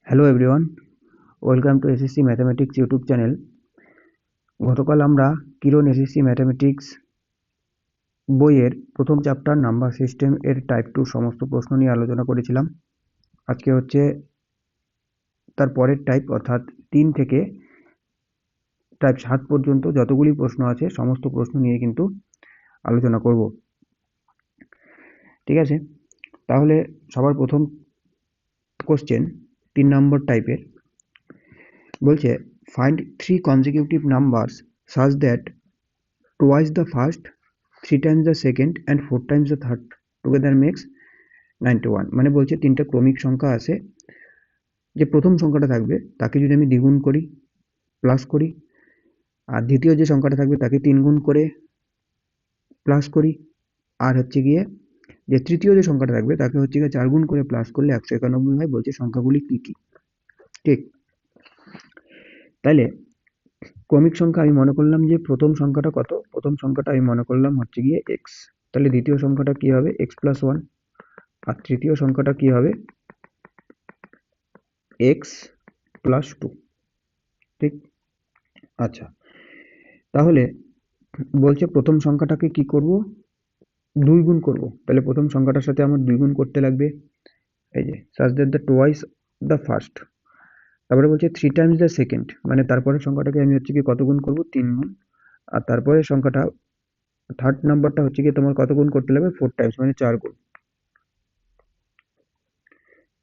Hello everyone, welcome to SSC mathematics YouTube channel. গতকাল আমরা কিরণ SSC mathematics বইয়ের প্রথম চ্যাপ্টার নাম্বার সিস্টেম এর টাইপ 2 সমস্ত প্রশ্ন নিয়ে আলোচনা করেছিলাম। আজকে হচ্ছে তার পরের টাইপ, অর্থাৎ 3 থেকে টাইপ 7 পর্যন্ত যতগুলি প্রশ্ন আছে সমস্ত প্রশ্ন নিয়ে কিন্তু আলোচনা করব। ঠিক আছে, তাহলে সবার প্রথম কোশ্চেন 3 নম্বর টাইপের বলছে, find 3 consecutive numbers such that twice the first, 3 times the second and 4 times the third together makes 91। মানে বলছে তিনটা ক্রমিক সংখ্যা আছে, যে প্রথম সংখ্যাটা থাকবে তাকে যদি আমি দ্বিগুণ করি, প্লাস করি, আর দ্বিতীয় যে সংখ্যাটা থাকবে তাকে 3 গুণ করে প্লাস করি, আর হচ্ছে গিয়ে যে তৃতীয় যে সংখ্যাটা থাকবে তাকে হচ্ছে গিয়ে 4 গুণ করে প্লাস করলে 191 হয়। বলছে সংখ্যাগুলি কি কি। ঠিক, তাহলে ক্রমিক সংখ্যা আমি মনে করলাম যে প্রথম সংখ্যাটা কত, প্রথম সংখ্যাটা আমি মনে করলাম হচ্ছে গিয়ে এক্স। তাহলে দ্বিতীয় সংখ্যাটা কি হবে, এক্স প্লাস 1, আর তৃতীয় সংখ্যাটা কি হবে, এক্স প্লাস 2। ঠিক, আচ্ছা, তাহলে বলছে প্রথম সংখ্যাটাকে কি করব, 2 গুণ করব। তাহলে প্রথম সংখ্যাটার সাথে আমার 2 গুণ করতে লাগবে, এই যে such that the twice the first। তারপরে বলছে 3 times the second, মানে তারপরের সংখ্যাটাকে আমি হচ্ছে কি কত গুণ করব, 3 গুণ। আর তারপরের সংখ্যাটা থার্ড নাম্বারটা হচ্ছে কি তোমার কত গুণ করতে লাগবে, 4 টাইমস, মানে 4 গুণ,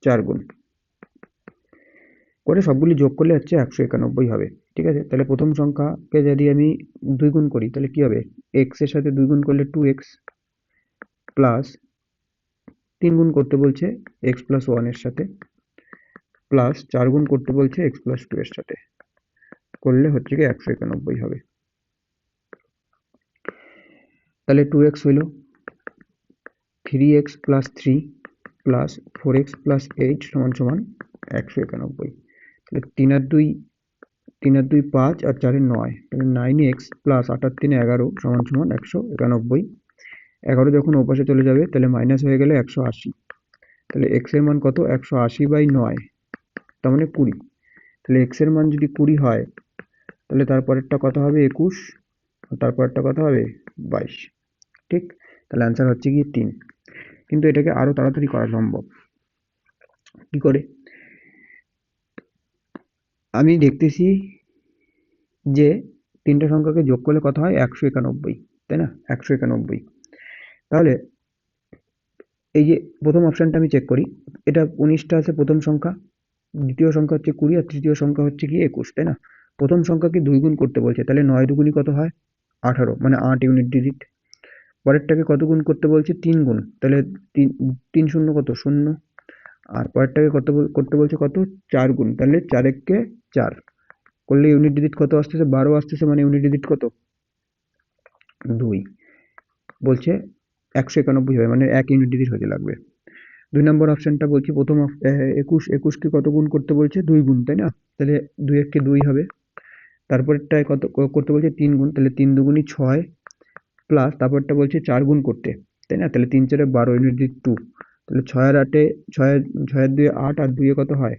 4 গুণ করে সবগুলি যোগ করলে হচ্ছে 191 হবে। ঠিক আছে, তাহলে প্রথম সংখ্যাকে যদি আমি 2 গুণ করি তাহলে কি হবে, এক্স এর সাথে 2 গুণ করলে 2x, প্লাস 3 গুণ করতে বলছে এক্স প্লাস 1 এর সাথে, প্লাস 4 গুণ করতে বলছে এক্স প্লাস 2 এর সাথে, করলে হচ্ছে কি 191 হবে। তাহলে 2x হইল 3x plus 3 plus 4x plus 8 সমান সমান 191। তাহলে 3 আর 2 5 আর 4 9, তাহলে 9x প্লাস 8 আর 3 11 সমান সমান 191। 11 যখন ওপাশে চলে যাবে তাহলে মাইনাস হয়ে গেলে 180। তাহলে x এর মান কত, 180/9, তার মানে 20। তাহলে x এর মান যদি 20 হয় তাহলে তারপরেরটা কত হবে, 21, আর তারপরেরটা কত হবে, 22। ঠিক, তাহলে অ্যান্সার হচ্ছে কি 3। কিন্তু এটাকে আরো তাড়াতাড়ি করা সম্ভব। কি করে, আমি দেখতেছি যে তিনটা সংখ্যাকে যোগ করলে কত হয়, 191, তাই না, 191। তাহলে এই যে প্রথম অপশনটা আমি চেক করি, এটা 19টা আছে প্রথম সংখ্যা, দ্বিতীয় সংখ্যা হচ্ছে 20, আর তৃতীয় সংখ্যা হচ্ছে কি 21, তাই না। প্রথম সংখ্যাকে 2 গুণ করতে বলছে, তাহলে 9 দুগুণই কত হয়, 18, মানে 8 ইউনিট ডিজিট। পরেরটাকে কত গুণ করতে বলছে, 3 গুণ, তাহলে 3 শূন্য কত, 0। আর পরেরটাকে কত করতে বলছে, কত, 4 গুণ, তাহলে 4 একে 4 করলে ইউনিট ডিজিট কত আসতেছে, 12 আসতেছে, মানে ইউনিট ডিজিট কত, 2। বলছে 191 হবে, মানে 1 ইউনিট ডিজিট হতে লাগবে। 2 নম্বর অপশনটা বলছি প্রথম 21 কে কত গুণ করতে বলছে, 2 গুণ, তাই না। তাহলে 2 একে 2 হবে। তারপরেরটায় কত করতে বলছে, 3 গুণ, তাহলে 3 দুগুণই 6, প্লাস তারপরটা বলছে 4 গুণ করতে, তাই না। তাহলে 3 4 12, ইউনিট ডিজিট 2। তাহলে 6 আর 8 6 এর 2 8, আর 2 এ কত হয়,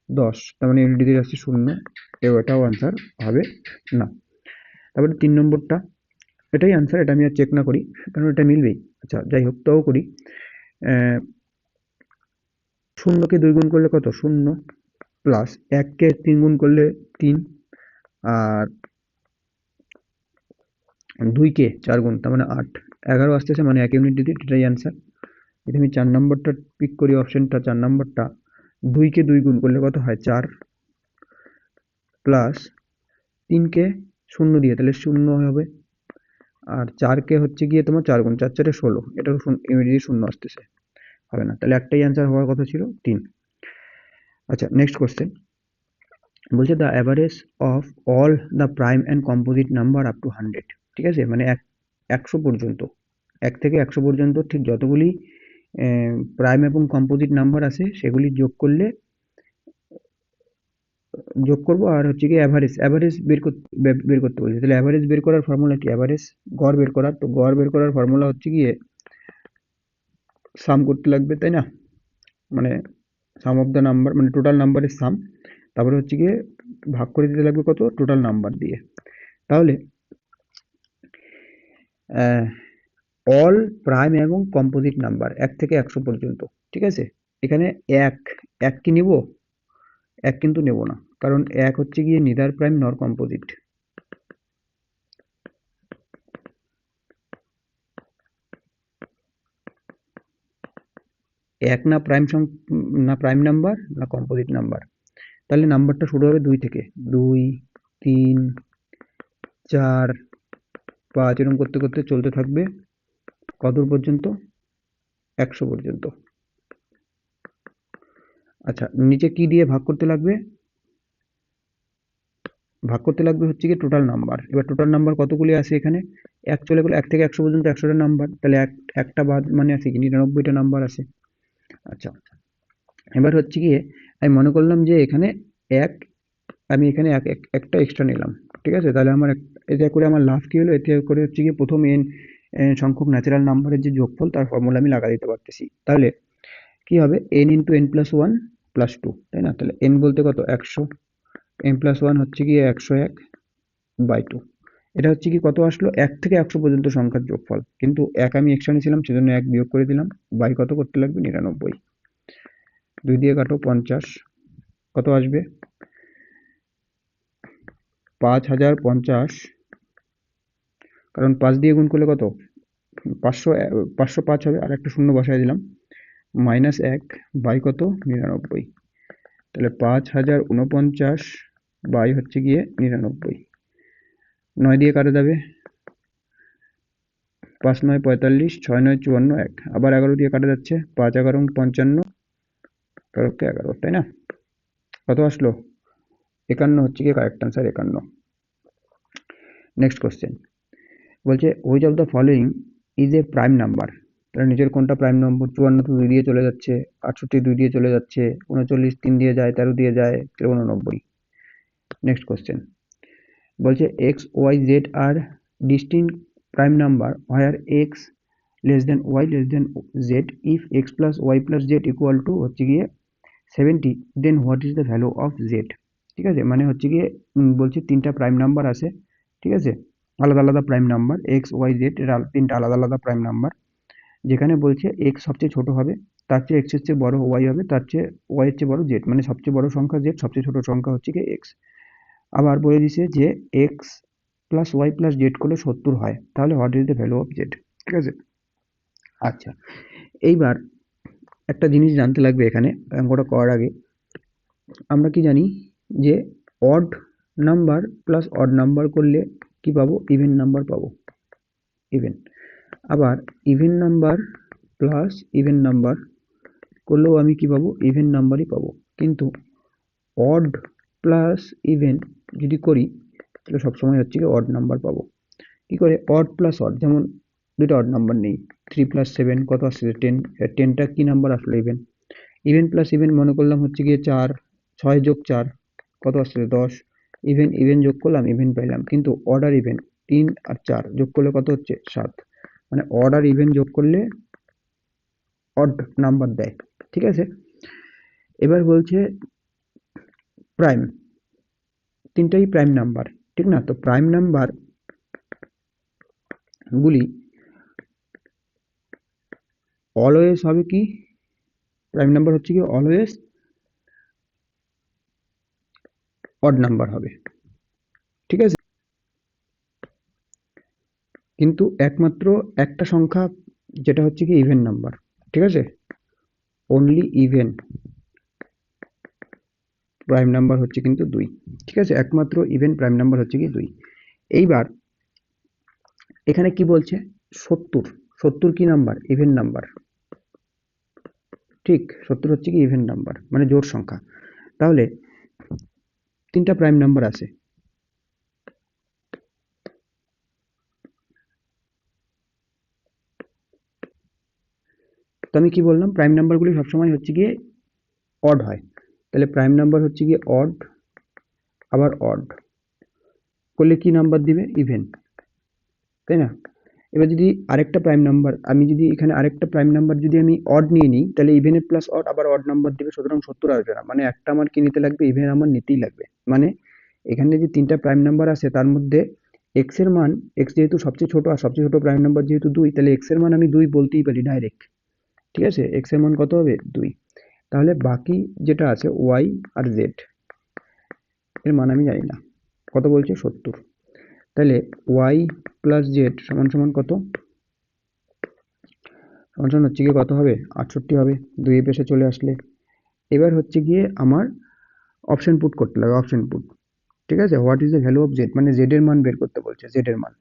10, তার মানে ইউনিট ডিজিট আসছে 0। এটাও আনসার হবে না। তারপরে 3 নম্বরটা, এটাই আনসার, এটা আমি আর চেক না করি কারণ এটা মিলবেই। আচ্ছা, যাই হোক, তাও করি। 0 কে 2 গুণ করলে কত, 0, প্লাস 1 কে 3 গুণ করলে 3, আর 2 কে 4 গুণ, তার মানে 8, 11 আসতেছে, মানে 1 ইউনিট ডিজিট, এটাই আনসার। যদি আমি 4 নম্বরটা পিক করি, অপশনটা 4 নম্বরটা, 2 কে 2 গুণ করলে কত হয়, 4, প্লাস 3 কে 0 দিয়ে, তাহলে 0 হবে, আর 4 কে হচ্ছে গিয়ে তোমার 4 গুণ, 4 4 16, এটাও ইউনিট ডিজিট 0 আসতেছে, হবে না। তাহলে একটাই অ্যান্সার হওয়ার কথা ছিল, 3। আচ্ছা, নেক্সট কোশ্চেন বলছে the average of all the prime and composite number up to 100। ঠিক আছে, মানে 100 পর্যন্ত, 1 থেকে 100 পর্যন্ত ঠিক যতগুলি প্রাইম এবং কম্পোজিট নাম্বার আছে সেগুলি যোগ করব, আর হচ্ছে কি অ্যাভারেজ বের করতে বলছে। তাহলে অ্যাভারেজ বের করার ফর্মুলা কি, অ্যাভারেজ গড় বের করার, তো গড় বের করার ফর্মুলা হচ্ছে গিয়ে সাম করতে লাগবে, তাই না। মানে সাম অফ দ্য নাম্বার মানে টোটাল নাম্বারের সাম, তারপরে হচ্ছে গিয়ে ভাগ করে দিতে লাগবে কত, টোটাল নাম্বার দিয়ে। তাহলে অল প্রাইম এবং কম্পোজিট নাম্বার 1 থেকে 100 পর্যন্ত, ঠিক আছে। এখানে এক এক কি নিব, এক কিন্তু নেব না, কারণ এক হচ্ছে গিয়ে নিদার প্রাইম নর কম্পোজিট। এক না প্রাইম না প্রাইম নাম্বার না কম্পোজিট নাম্বার। তাহলে নাম্বারটা শুরু হবে 2 থেকে, 2 3 4 5 এরকম করতে করতে চলতে থাকবে কতদূর পর্যন্ত, 100 পর্যন্ত। আচ্ছা, নিচে কি দিয়ে ভাগ করতে লাগবে, ভাগ করতে লাগবে হচ্ছে গিয়ে টোটাল নাম্বার। এবার টোটাল নাম্বার কতগুলি আছে এখানে, এক চলে গেলো, 1 থেকে 100 পর্যন্ত 100টা নাম্বার, তাহলে একটা বাদ মানে আছে কি 99টা নাম্বার আছে। আচ্ছা, এবার হচ্ছে গিয়ে আমি মনে করলাম যে এখানে এক, আমি এখানে একটা এক্সট্রা নিলাম, ঠিক আছে। তাহলে আমার এটা করে আমার লাভ কি হলো, এতে করে হচ্ছে গিয়ে প্রথম এন সংখ্যক ন্যাচারাল নাম্বারের যে যোগফল তার ফর্মুলা আমি লাগা দিতে পারতেছি। তাহলে কি হবে, n into n plus one plus two, তাই না। তাহলে n বলতে কত, 100, n প্লাস ওয়ান হচ্ছে গিয়ে 101 বাই টু। এটা হচ্ছে কি কত আসলো, 1 থেকে 100 পর্যন্ত সংখ্যার যোগফল, কিন্তু এক আমি এক্সট্রা নিয়েছিলাম সেজন্য 1 বিয়োগ করে দিলাম, বাই কত করতে লাগবে 99, 2 দিয়ে কাটো 50, কত আসবে 5050, কারণ 5 দিয়ে গুণ করলে কত 500, 505 হবে, আর একটা শূন্য বসায় দিলাম, মাইনাস 1 বাই কত 99। তাহলে 5049 বাই হচ্ছে গিয়ে 99, 9 দিয়ে কাটা যাবে, 5 9 45, 6 9 54, 1 আবার 11 দিয়ে কাটা যাচ্ছে, 5 11 55, 11, তাই না। কত আসলো 51 হচ্ছে গিয়ে কারেক্ট আনসার, 51। নেক্সট কোশ্চেন বলছে which of the following is a prime number. তাহলে নিজের কোনটা প্রাইম নম্বর, 54 তো 2 দিয়ে চলে যাচ্ছে, 68 2 দিয়ে চলে যাচ্ছে, 39 3 দিয়ে যায়, 13 দিয়ে যায়, 89। নেক্সট কোশ্চেন বলছে X Y Z are distinct prime number where X less than Y less than Z if X plus Y plus Z equal to হচ্ছে গিয়ে 70, then what is the value of Z. ঠিক আছে, মানে হচ্ছে গিয়ে বলছে তিনটা প্রাইম নাম্বার আছে, ঠিক আছে, আলাদা আলাদা prime number X Y Z, এর তিনটা আলাদা আলাদা প্রাইম নাম্বার, যেখানে বলছে এক্স সবচেয়ে ছোট হবে, তার চেয়ে এক্স এর চেয়ে বড় ওয়াই হবে, তার চেয়ে ওয়াই এর চেয়ে বড় জেড, মানে সবচেয়ে বড় সংখ্যা জেড, সবচেয়ে ছোট সংখ্যা হচ্ছে গিয়ে এক্স। আবার বলে দিছে যে X plus Y plus Z করলে 70 হয়, তাহলে what is the value of Z. ঠিক আছে, আচ্ছা এইবার একটা জিনিস জানতে লাগবে এখানে অঙ্কটা করার আগে। আমরা কি জানি যে odd number plus odd number করলে কি পাবো, ইভেন নাম্বার পাবো, ইভেন। আবার even number plus even number করলেও আমি কি পাবো, ইভেন নাম্বারই পাবো। কিন্তু অড প্লাস ইভেন যদি করি তাহলে সবসময় হচ্ছে কি অড নাম্বার পাবো। কি করে, অড প্লাস অড, যেমন দুটো অড নাম্বার নেই, 3 প্লাস 7 কত আসছে 10, 10টা কি নাম্বার আসলো, ইভেন। ইভেন প্লাস ইভেন মনে করলাম হচ্ছে গিয়ে 4, 6 যোগ 4 কত আসছে 10, ইভেন ইভেন যোগ করলাম ইভেন পাইলাম। কিন্তু অড আর ইভেন 3 আর 4 যোগ করলে কত হচ্ছে 7, মানে অড আর ইভেন যোগ করলে অড নাম্বার দেয়। ঠিক আছে, এবার বলছে প্রাইম, তিনটাই প্রাইম নাম্বার, ঠিক না। তো প্রাইম নাম্বার গুলি অলওয়েজ হবে কি, প্রাইম নাম্বার হচ্ছে কি অলওয়েজ অড নাম্বার হবে, ঠিক আছে। কিন্তু একমাত্র একটা সংখ্যা যেটা হচ্ছে কি ইভেন নাম্বার, ঠিক আছে, অনলি ইভেন প্রাইম নাম্বার হচ্ছে কিন্তু 2, ঠিক আছে, একমাত্র ইভেন প্রাইম নাম্বার হচ্ছে কি 2। এইবার এখানে কি বলছে 70, 70 কি নাম্বার, ইভেন নাম্বার, ঠিক 70 হচ্ছে কি ইভেন নাম্বার মানে জোড় সংখ্যা। তাহলে তিনটা প্রাইম নাম্বার আছে, তো আমি কি বললাম প্রাইম নাম্বারগুলি সবসময় হচ্ছে গিয়ে অড হয়, তাহলে প্রাইম নাম্বার হচ্ছে গিয়ে অড, আবার অড করলে কি নাম্বার দিবে, ইভেন, তাই না। এবার যদি আরেকটা প্রাইম নাম্বার, আমি যদি এখানে আরেকটা প্রাইম নাম্বার যদি আমি অড নিয়ে নিই, তাহলে ইভেনের প্লাস অড আবার অড নাম্বার দেবে, সুতরাং 70 আসবে না। মানে একটা আমার কি নিতে লাগবে, ইভেন আমার নিতেই লাগবে। মানে এখানে যে তিনটা প্রাইম নাম্বার আছে তার মধ্যে এক্স এর মান, এক্স যেহেতু সবচেয়ে ছোট আর সবচেয়ে ছোট প্রাইম নাম্বার যেহেতু 2, তাহলে এক্স এর মান আমি 2 বলতেই পারি ডাইরেক্ট। ঠিক আছে, এক্স এর মান কত হবে, 2। তাহলে বাকি যেটা আছে ওয়াই আর জেড এর মান আমি জানি না, কত বলছে 70। তাহলে ওয়াই প্লাস জেড সমান সমান কত, সমান সমান হচ্ছে গিয়ে কত হবে, 68 হবে, 2 এর পাশে চলে আসলে। এবার হচ্ছে গিয়ে আমার অপশন পুট করতে লাগে, অপশন পুট। ঠিক আছে, what is the value of Z, মানে জেড এর মান বের করতে বলছে, জেড এর মান।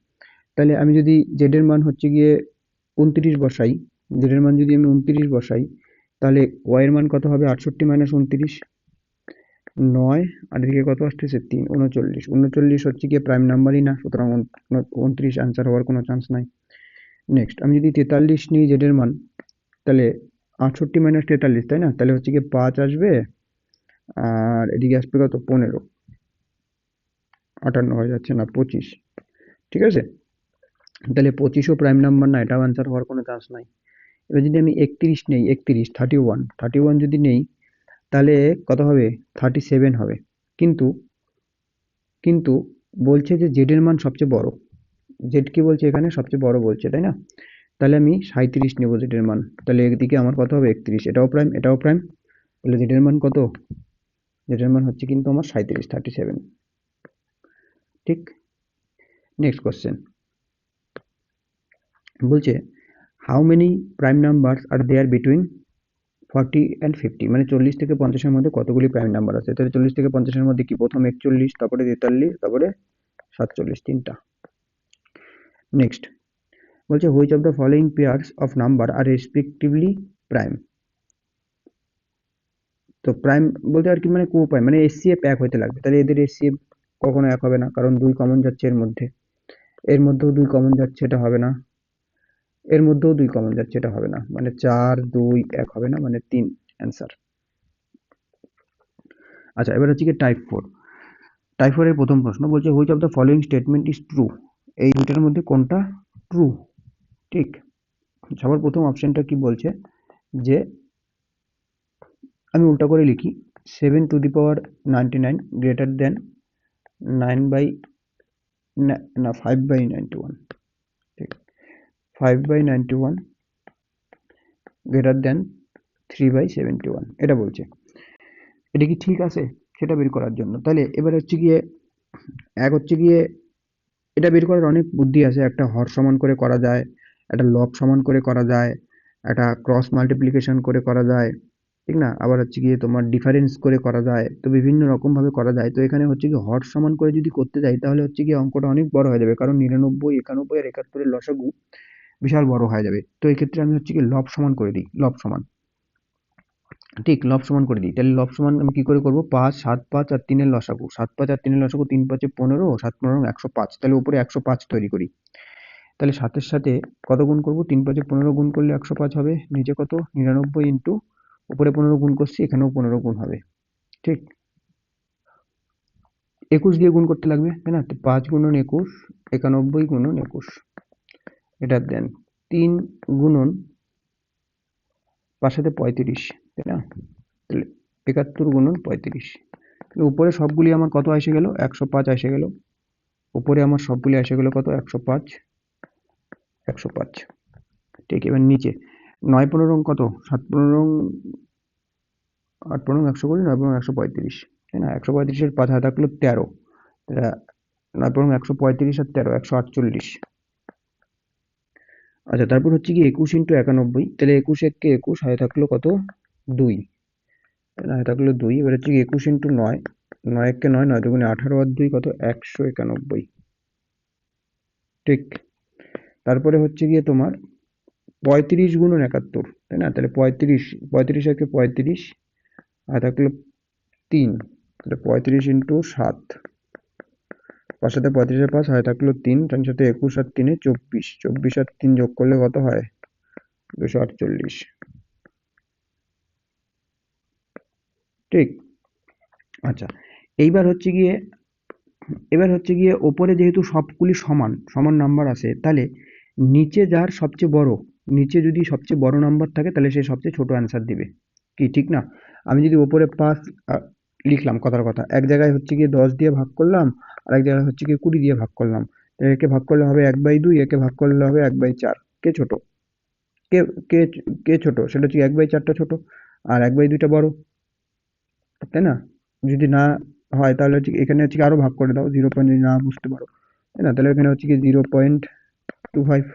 তাহলে আমি যদি জেড এর মান হচ্ছে গিয়ে 29 বসাই, জেড এর মান যদি আমি 29 বসাই, তাহলে ওয়াই এর মান কত হবে, 68 মাইনাস 29, 9, আর এদিকে কত আসতেছে 3, 39। 39 হচ্ছে গিয়ে প্রাইম নাম্বারই না, সুতরাং 29 আনসার হওয়ার কোনো চান্স নাই। নেক্সট আমি যদি 43 নিই জেড এর মান, তাহলে 68 মাইনাস 43, তাই না, তাহলে হচ্ছে গিয়ে 5 আসবে, আর এদিকে আসবে কত 15, 58 হয়ে যাচ্ছে না 25। ঠিক আছে, তাহলে 25ও প্রাইম নাম্বার না, এটাও আনসার হওয়ার কোনো চান্স নাই। এবার যদি আমি 31 নেই, 31, 31 যদি নেই, তাহলে কত হবে, 37 হবে। কিন্তু কিন্তু বলছে যে জেড এর মান সবচেয়ে বড়, জেড কি বলছে এখানে, সবচেয়ে বড় বলছে, তাই না। তাহলে আমি 37 নেব জেড এর মান, তাহলে এদিকে আমার কত হবে 31, এটাও প্রাইম এটাও প্রাইম, তাহলে জেড এর মান কত, জেড এর মান হচ্ছে কিন্তু আমার 37, 37। ঠিক, নেক্সট কোশ্চেন বলছে how many prime numbers are there between 40 and 50, মানে 40 থেকে 50-এর মধ্যে কতগুলি প্রাইম নাম্বার আছে। তাহলে 40 থেকে 50-এর মধ্যে কি, প্রথম 41, তারপরে 43, তারপরে 47, তিনটা। নেক্সট বলছে which of the following pairs of number are respectively prime. তো প্রাইম বলতে আর কি, মানে কো প্রাইম, মানে এসসিএফ এক হইতে লাগবে। তাহলে এদের এসসিএফ কখনো এক হবে না, কারণ 2 কমন যাচ্ছে এর মধ্যে, এর মধ্যেও 2 কমন যাচ্ছে, এটা হবে না, এর মধ্যেও 2 কমন যাচ্ছে, এটা হবে না, মানে 4, 2, 1 হবে না, মানে 3 অ্যান্সার। আচ্ছা, এবার হচ্ছে কি টাইপ 4। টাইপ 4 এর প্রথম প্রশ্ন বলছে which of the following statement is true, এই দুইটার মধ্যে কোনটা ট্রু। ঠিক, সবার প্রথম অপশনটা কি বলছে, যে আমি উল্টা করে লিখি, 7^99 গ্রেটার দেন 5/91। ঠিক, 5/91 গ্রেটার দেন 3/71, এটা বলছে। এটা কি ঠিক আছে সেটা বের করার জন্য, তাহলে এবার হচ্ছে গিয়ে এক হচ্ছে গিয়ে এটা বের করার অনেক বুদ্ধি আছে, একটা হর সমান করে করা যায়, একটা লব সমান করে করা যায়, একটা ক্রস মাল্টিপ্লিকেশন করে করা যায়, ঠিক না, আবার হচ্ছে গিয়ে তোমার ডিফারেন্স করে করা যায়, তো বিভিন্ন রকম ভাবে করা যায়। তো এখানে হচ্ছে কি হর সমান করে যদি করতে যাই, তাহলে হচ্ছে কি অঙ্কটা অনেক বড় হয়ে যাবে, কারণ 99, 91 আর 71 লসাগু বিশাল বড় হয়ে যাবে। তো এই ক্ষেত্রে আমি হচ্ছে কি লব সমান করে দিই, লব সমান। ঠিক, লব সমান করে দিই, তাহলে লব সমান আমি কি করে করবো, 5, 7, 5 আর 3 এর লসাগু, 7, 5 আর 3 এর লসাগু 3, 5, 15, 7, 15, 105, তাহলে উপরে 105 তৈরি করি। তাহলে 7-এর সাথে কত গুণ করব, 3, 5, 15 গুণ করলে 105 হবে, নিচে কত 99 ইন্টু উপরে 15 গুণ করছি, এখানেও 15 গুণ হবে। ঠিক, 21 দিয়ে গুণ করতে লাগবে, তাই না, তো 5 গুণন 21, 91 গুণন 21, এটা দেন 3 গুণন 5 সাথে 35, তাই না, তাহলে 71 গুণন 35। উপরে সবগুলি আমার কত এসে গেল, 105 এসে গেল, উপরে আমার সবগুলি এসে গেল কত, 105, 105। ঠিক, এবার নিচে 9, 15 কত, 7, 15, 8, 15, 100 9, 15, 135, তাই না, 135-এর 5 হাতে থাকলো 13, 9, 15, 135 আর 13, 148। আচ্ছা, তারপর হচ্ছে কি 21 ইন্টু 91, তাহলে 21 একে 21, হাতে থাকলো কত 2, হাতে থাকলো 2। এবার হচ্ছে কি 21 ইন্টু 9, 9 একে 9, 9 দুগুণে 18 আর 2 কত 191। ঠিক, তারপরে হচ্ছে গিয়ে তোমার 35 গুণন 71, তাই না, তাহলে 35 একে 35, আর থাকলো 3, তাহলে 35 ইন্টু 7, 5 সাথে 35-এর 5, হাতে থাকলো 3, তার সাথে 21 আর 3-এ 24, 24 আর 3 যোগ করলে কত হয়, 248। ঠিক, আচ্ছা, এইবার হচ্ছে গিয়ে ওপরে যেহেতু সবগুলি সমান সমান নাম্বার আছে, তাহলে নিচে যার সবচেয়ে বড়, নিচে যদি সবচেয়ে বড় নাম্বার থাকে তাহলে সে সবচেয়ে ছোট অ্যান্সার দিবে। কি ঠিক না? আমি যদি ওপরে 5 লিখলাম, কথার কথা এক জায়গায় হচ্ছে গিয়ে 10 দিয়ে ভাগ করলাম, আর এক জায়গায় হচ্ছে গিয়ে 20 দিয়ে ভাগ করলাম, তো একে ভাগ করলে হবে 1/2, একে ভাগ করলে হবে 1/4। কে ছোট? কে কে কে ছোট? সেটা হচ্ছে 1/4টা ছোট, আর 1/2টা বড়, তাই না? যদি না হয় তাহলে হচ্ছে এখানে হচ্ছে আরো ভাগ করে দাও, 0 পয়েন্ট যদি না বুঝতে পারো, তাই না? তাহলে এখানে হচ্ছে কি 0.25,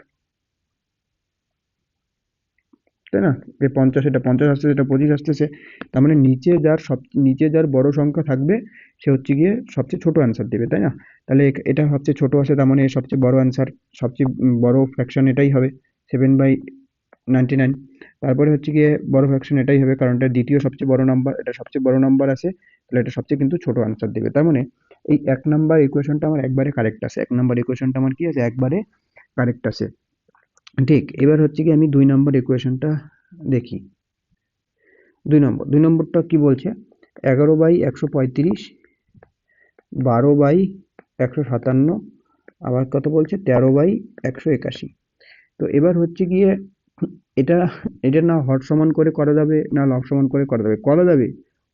তাই না? যে 50, এটা 50 আসতেছে, এটা 25 আসতেছে। তার মানে নিচে যার বড় সংখ্যা থাকবে সে হচ্ছে গিয়ে সবচেয়ে ছোট অ্যান্সার দেবে, তাই না? তাহলে এটা সবচেয়ে ছোট আসে, তার মানে এর সবচেয়ে বড় অ্যান্সার, সবচেয়ে বড় ফ্র্যাকশন এটাই হবে, 7/99। তারপরে হচ্ছে গিয়ে বড় ফ্র্যাকশন এটাই হবে, কারণ এটা দ্বিতীয় সবচেয়ে বড় নাম্বার, এটা সবচেয়ে বড় নাম্বার আছে, তাহলে এটা সবচেয়ে কিন্তু ছোট অ্যান্সার দেবে। তার মানে এই 1 নাম্বার ইকুয়েশনটা আমার একবারে কারেক্ট আছে, 1 নাম্বার ইকুয়েশনটা আমার কি আছে, একবারে কারেক্ট আছে। ঠিক, এবার হচ্ছে কি আমি 2 নাম্বার ইকুয়েশনটা দেখি। 2 নম্বরটা কি বলছে? 11/135, 12/157, আবার কত বলছে, 13/181। তো এবার হচ্ছে গিয়ে এটা এটা না হর সমান করে করা যাবে, না লব সমান করে করা যাবে।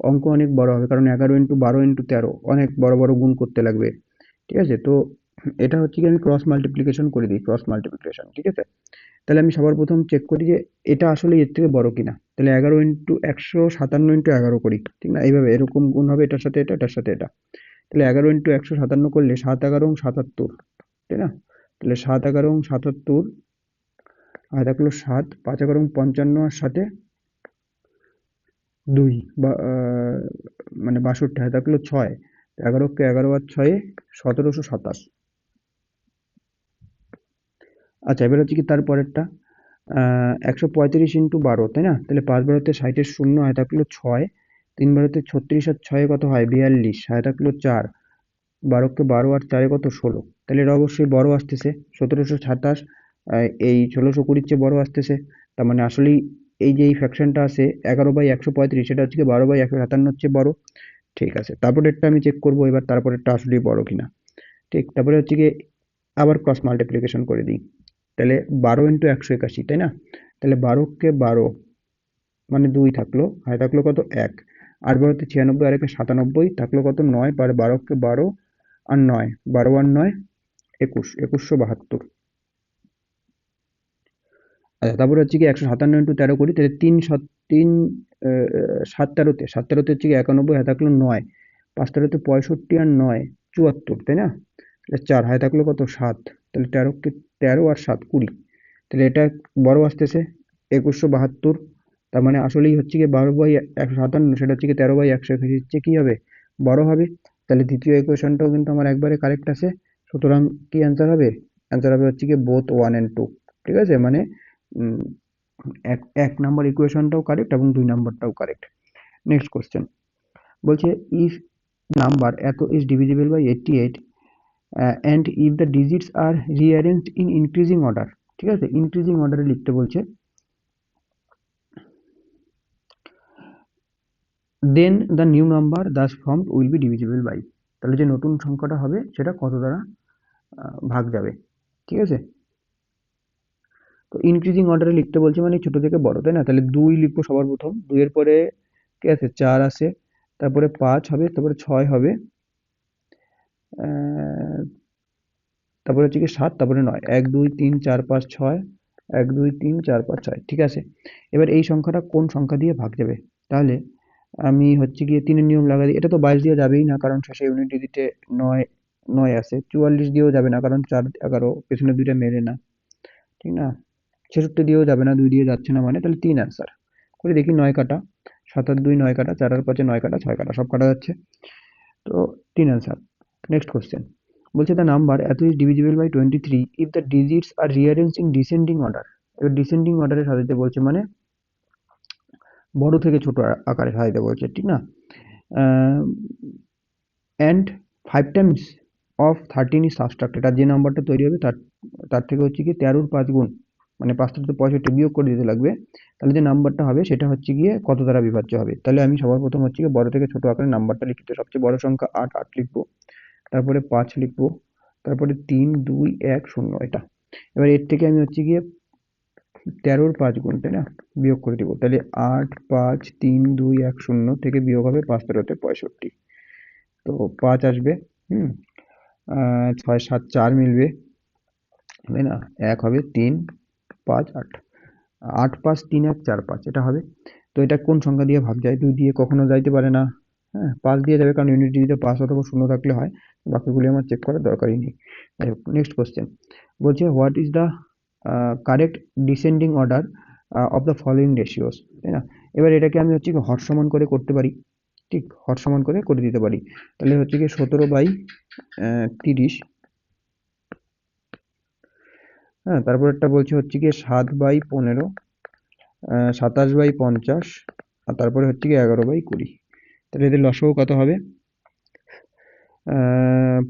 অঙ্ক অনেক বড় হবে, কারণ 11 × 12 × 13 অনেক বড় বড় গুণ করতে লাগবে। ঠিক আছে? তো এটা হচ্ছে কি আমি ক্রস মাল্টিপ্লিকেশন করে দিই, ক্রস মাল্টিপ্লিকেশন, ঠিক আছে? তাহলে আমি সবার প্রথম চেক করি যে এটা আসলে এর থেকে বড় কিনা। তাহলে 11 × 157 × 11 করি, ঠিক না? এইভাবে এরকম গুণ হবে, এটার সাথে এটা, এটার সাথে এটা। তাহলে 11 × 157 করলে 7 11 77, তাই না? তাহলে 7 11 77, আর থাকলো 7, 5 11 55, আর সাথে 2 বা মানে 62, আর থাকলো 6। 11 কে 11 আর 6 1727। আচ্ছা, এবার হচ্ছে কি তার পরেরটা, 135 × 12, তাই না? তাহলে 5 বারোতে 60-এর শূন্য, হয় থাকলো 6, 3 বারোতে 36, আর 6 কত হয় 42, হয় থাকলো 4, 12কে 12 আর 4 কত 16, তাহলে এটা অবশ্যই বড় আসতেছে, 1727। এই 1620 চেয়ে বড় আসতেছে। তার মানে আসলেই এই যে এই ফ্র্যাকশনটা আছে 11/135, সেটা হচ্ছে কি 12/157 চেয়ে বড়। ঠিক আছে, তারপরেরটা আমি চেক করবো এবার, তারপরেরটা আসলেই বড় কিনা। ঠিক, তারপরে হচ্ছে গিয়ে আবার ক্রস মাল্টিপ্লিকেশন করে দিই। তাহলে 12 × 181, তাই না? তাহলে 12কে 12 মানে 2 থাকলো, হয় থাকলো কত 1, 8 বারোতে 96, আর 1-এ 97, থাকলো কত 9, পরে 12কে 12 আর 9, 12 আর 9 21, 2172। আচ্ছা, তারপরে হচ্ছে কি 157 × 13 করি, তাহলে 3 7 13, হচ্ছে কি 91, হয় থাকলো 9, 5 13-তে 65, আর 9 74, তাই না? তাহলে 4, হয় থাকলো কত 7, তাহলে 13 আর 7 20, তাহলে এটা বড় আসতেছে 2172। তার মানে আসলেই হচ্ছে কি 12/157, সেটা হচ্ছে কি 13/181 হচ্ছে কি হবে, বড় হবে। তাহলে দ্বিতীয় ইকুয়েশনটাও কিন্তু আমার একবারে কারেক্ট আছে। সুতরাং কি অ্যান্সার হবে? অ্যান্সার হবে হচ্ছে কি বোথ 1 and 2। ঠিক আছে? মানে উম, এক নাম্বার ইকুয়েশনটাও কারেক্ট এবং 2 নাম্বারটাও কারেক্ট। নেক্সট কোশ্চেন বলছে, ইফ নাম্বার এত is divisible by 88, and if the digits are rearranged in increasing order, ঠিক আছে? ইনক্রিজিং অর্ডারে লিখতে বলছে, then the new number thus formed will be divisible by, তাহলে যে নতুন সংখ্যাটা হবে সেটা কত দ্বারা ভাগ যাবে। ঠিক আছে? তো ইনক্রিজিং অর্ডারে লিখতে বলছে মানে ছোট থেকে বড়, তাই না? তাহলে 2 লিখবো সবার প্রথম, 2 এর পরে কি আছে 4 আছে, তারপরে 5 হবে, তারপরে 6 হবে, আহ, তারপরে হচ্ছে কি 7, তারপরে 9, 1 2 3 4 5 6, 1 2 3 4 5 6। ঠিক আছে, এবার এই সংখ্যাটা কোন সংখ্যা দিয়ে ভাগ যাবে? তাহলে আমি হচ্ছে গিয়ে 3 এর নিয়ম লাগাই দিই। এটা তো 22 দিয়ে যাবেই না, কারণ শেষে ইউনিট ডিজিটে 9 9 আছে। 44 দিয়েও যাবে না, কারণ 4 11 পেছনে দুইটা মেলে না, ঠিক না? 66 দিয়েও যাবে না, 2 দিয়ে যাচ্ছে না, মানে তাহলে 3 অ্যান্সার। করে দেখি, 9 কাটা, 7 আর 2 9 কাটা, 4 আর 5 9 কাটা, 6 কাটা, সব কাটা যাচ্ছে। তো 3 অ্যান্সার। নেক্সট কোশ্চেন বলছে, দ্য নাম্বার এত is divisible by 23 if the digits are rearrange in descending order. এবার ডিসেন্ডিং অর্ডারে সাজাতে বলছে, মানে বড় থেকে ছোট আকারে সাজাতে বলছে, ঠিক না? And 5 Times of 13 is subtracted, আর যে নাম্বারটা তৈরি হবে তার তার থেকে হচ্ছে কি 13 র 5 গুণ, মানে 5 থেকে 65 বিয়োগ করে দিতে লাগবে। তাহলে যে নাম্বারটা হবে সেটা হচ্ছে গিয়ে কত দ্বারা বিভাজ্য হবে। তাহলে আমি সবার প্রথম হচ্ছে গিয়ে বড় থেকে ছোট আকারে নাম্বারটা লিখতে, সবচেয়ে বড় সংখ্যা 8 লিখবো, তারপরে 5 লিখবো, তারপরে 3 2 1 0, এটা। এবার এর থেকে আমি হচ্ছে গিয়ে 13 5 গুণ, তাই না, বিয়োগ করে দিব। তাহলে 8 5 3 2 1 0 থেকে বিয়োগ হবে 5 13 65, তো 5 আসবে। হুম 6 7 4 মিলবে, তাই না, 1 হবে 3 5 8, 8 5 3 1 4 5 এটা হবে। তো এটা কোন সংখ্যা দিয়ে ভাগ যায়? 2 দিয়ে কখনো যাইতে পারে না, হ্যাঁ 5 দিয়ে যাবে, কারণ ইউনিট ডিজিটে 5 অথবা 0 থাকলে হয়। বাকিগুলি আমার চেক করার দরকারই নেই। নেক্সট কোশ্চেন বলছে what is the correct descending order of the following ratios, তাই না। এবার এটাকে আমি হচ্ছে কি হর সমান করে করতে পারি, ঠিক হর সমান করে করে দিতে পারি। তাহলে হচ্ছে কি 17/30, হ্যাঁ তারপর একটা বলছে হচ্ছে কি 7/15, 27/50, আর তারপরে হচ্ছে কি 11/20। তাহলে এদের লসাগু কত হবে?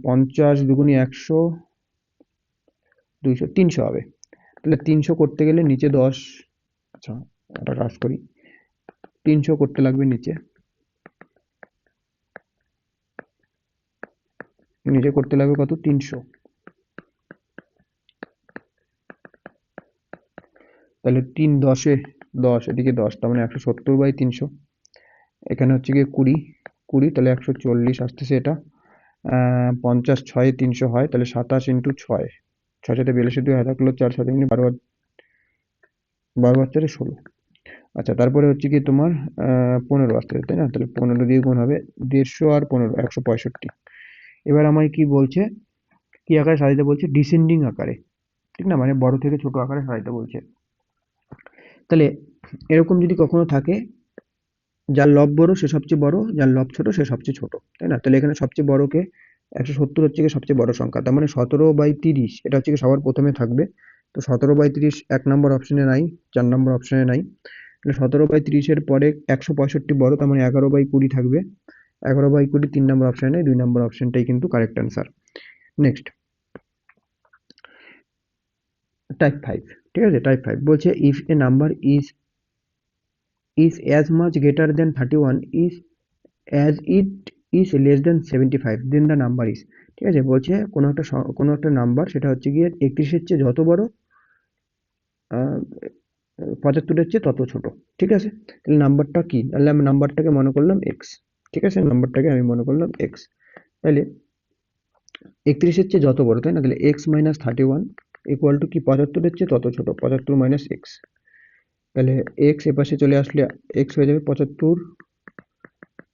50 দুগুণে 100, 200, 300 হবে। তাহলে 300 করতে গেলে নিচে 10, আচ্ছা একটা কাজ করি, 300 করতে লাগবে নিচে করতে লাগবে কত? 300। তাহলে 3 10 এ 10, এদিকে 10, তার মানে 170/300। এখানে হচ্ছে গিয়ে 20 20, তাহলে 140 আসতেছে এটা। 50 6 300 হয়, তাহলে 27 ইন্টু 6, 6 7 42, 2 হাজার কিলো, 4 7 12 12 বাচ্চারে 16। আচ্ছা তারপরে হচ্ছে কি তোমার 15 আসতেছে, তাই না। তাহলে 15 দিয়ে গুণ হবে 150 আর 15 165। এবার আমায় কি বলছে, কি আকারে সাজাতে বলছে? ডিসেন্ডিং আকারে, ঠিক না, মানে বড় থেকে ছোট আকারে সাজাতে বলছে। তাহলে এরকম যদি কখনো থাকে, যার লব বড় সে সবচেয়ে বড়, যার লব ছোট সে সবচেয়ে ছোট, তাই না। তাহলে এখানে সবচেয়ে বড়কে 170 হচ্ছে কি সবচেয়ে বড় সংখ্যা, তার মানে 17/30 এটা হচ্ছে কি সবার প্রথমে থাকবে। তো 17/30 1 নম্বর অপশনে নাই, 4 নম্বর অপশনে নাই। তাহলে 17/30 এর পরে 165 বড়, তার মানে 11/20 থাকবে। 11/20 3 নম্বর অপশনে নেই, 2 নম্বর অপশনটাই কিন্তু কারেক্ট অ্যান্সার। নেক্সট টাইপ 5, ঠিক আছে। টাইপ 5 বলছে if A number is as much greater than 31 is as it is less than 75 then the number is, ঠিক আছে। বলছে কোনো একটা নাম্বার সেটা হচ্ছে গিয়ে 31 এর চেয়ে যত বড়, 75 এর চেয়ে তত ছোট, ঠিক আছে। তাহলে নাম্বারটা কি? তাহলে আমি নাম্বারটাকে মনে করলাম এক্স, ঠিক আছে, নাম্বারটাকে আমি মনে করলাম এক্স। তাহলে 31 এর চেয়ে যত বড়, তাই না, তাহলে এক্স মাইনাস 31 ইকুয়াল টু কি 75 এর চেয়ে তত ছোট, 75 মাইনাস এক্স। তাহলে এক্স এপাশে চলে আসলে এক্স হয়ে যাবে 75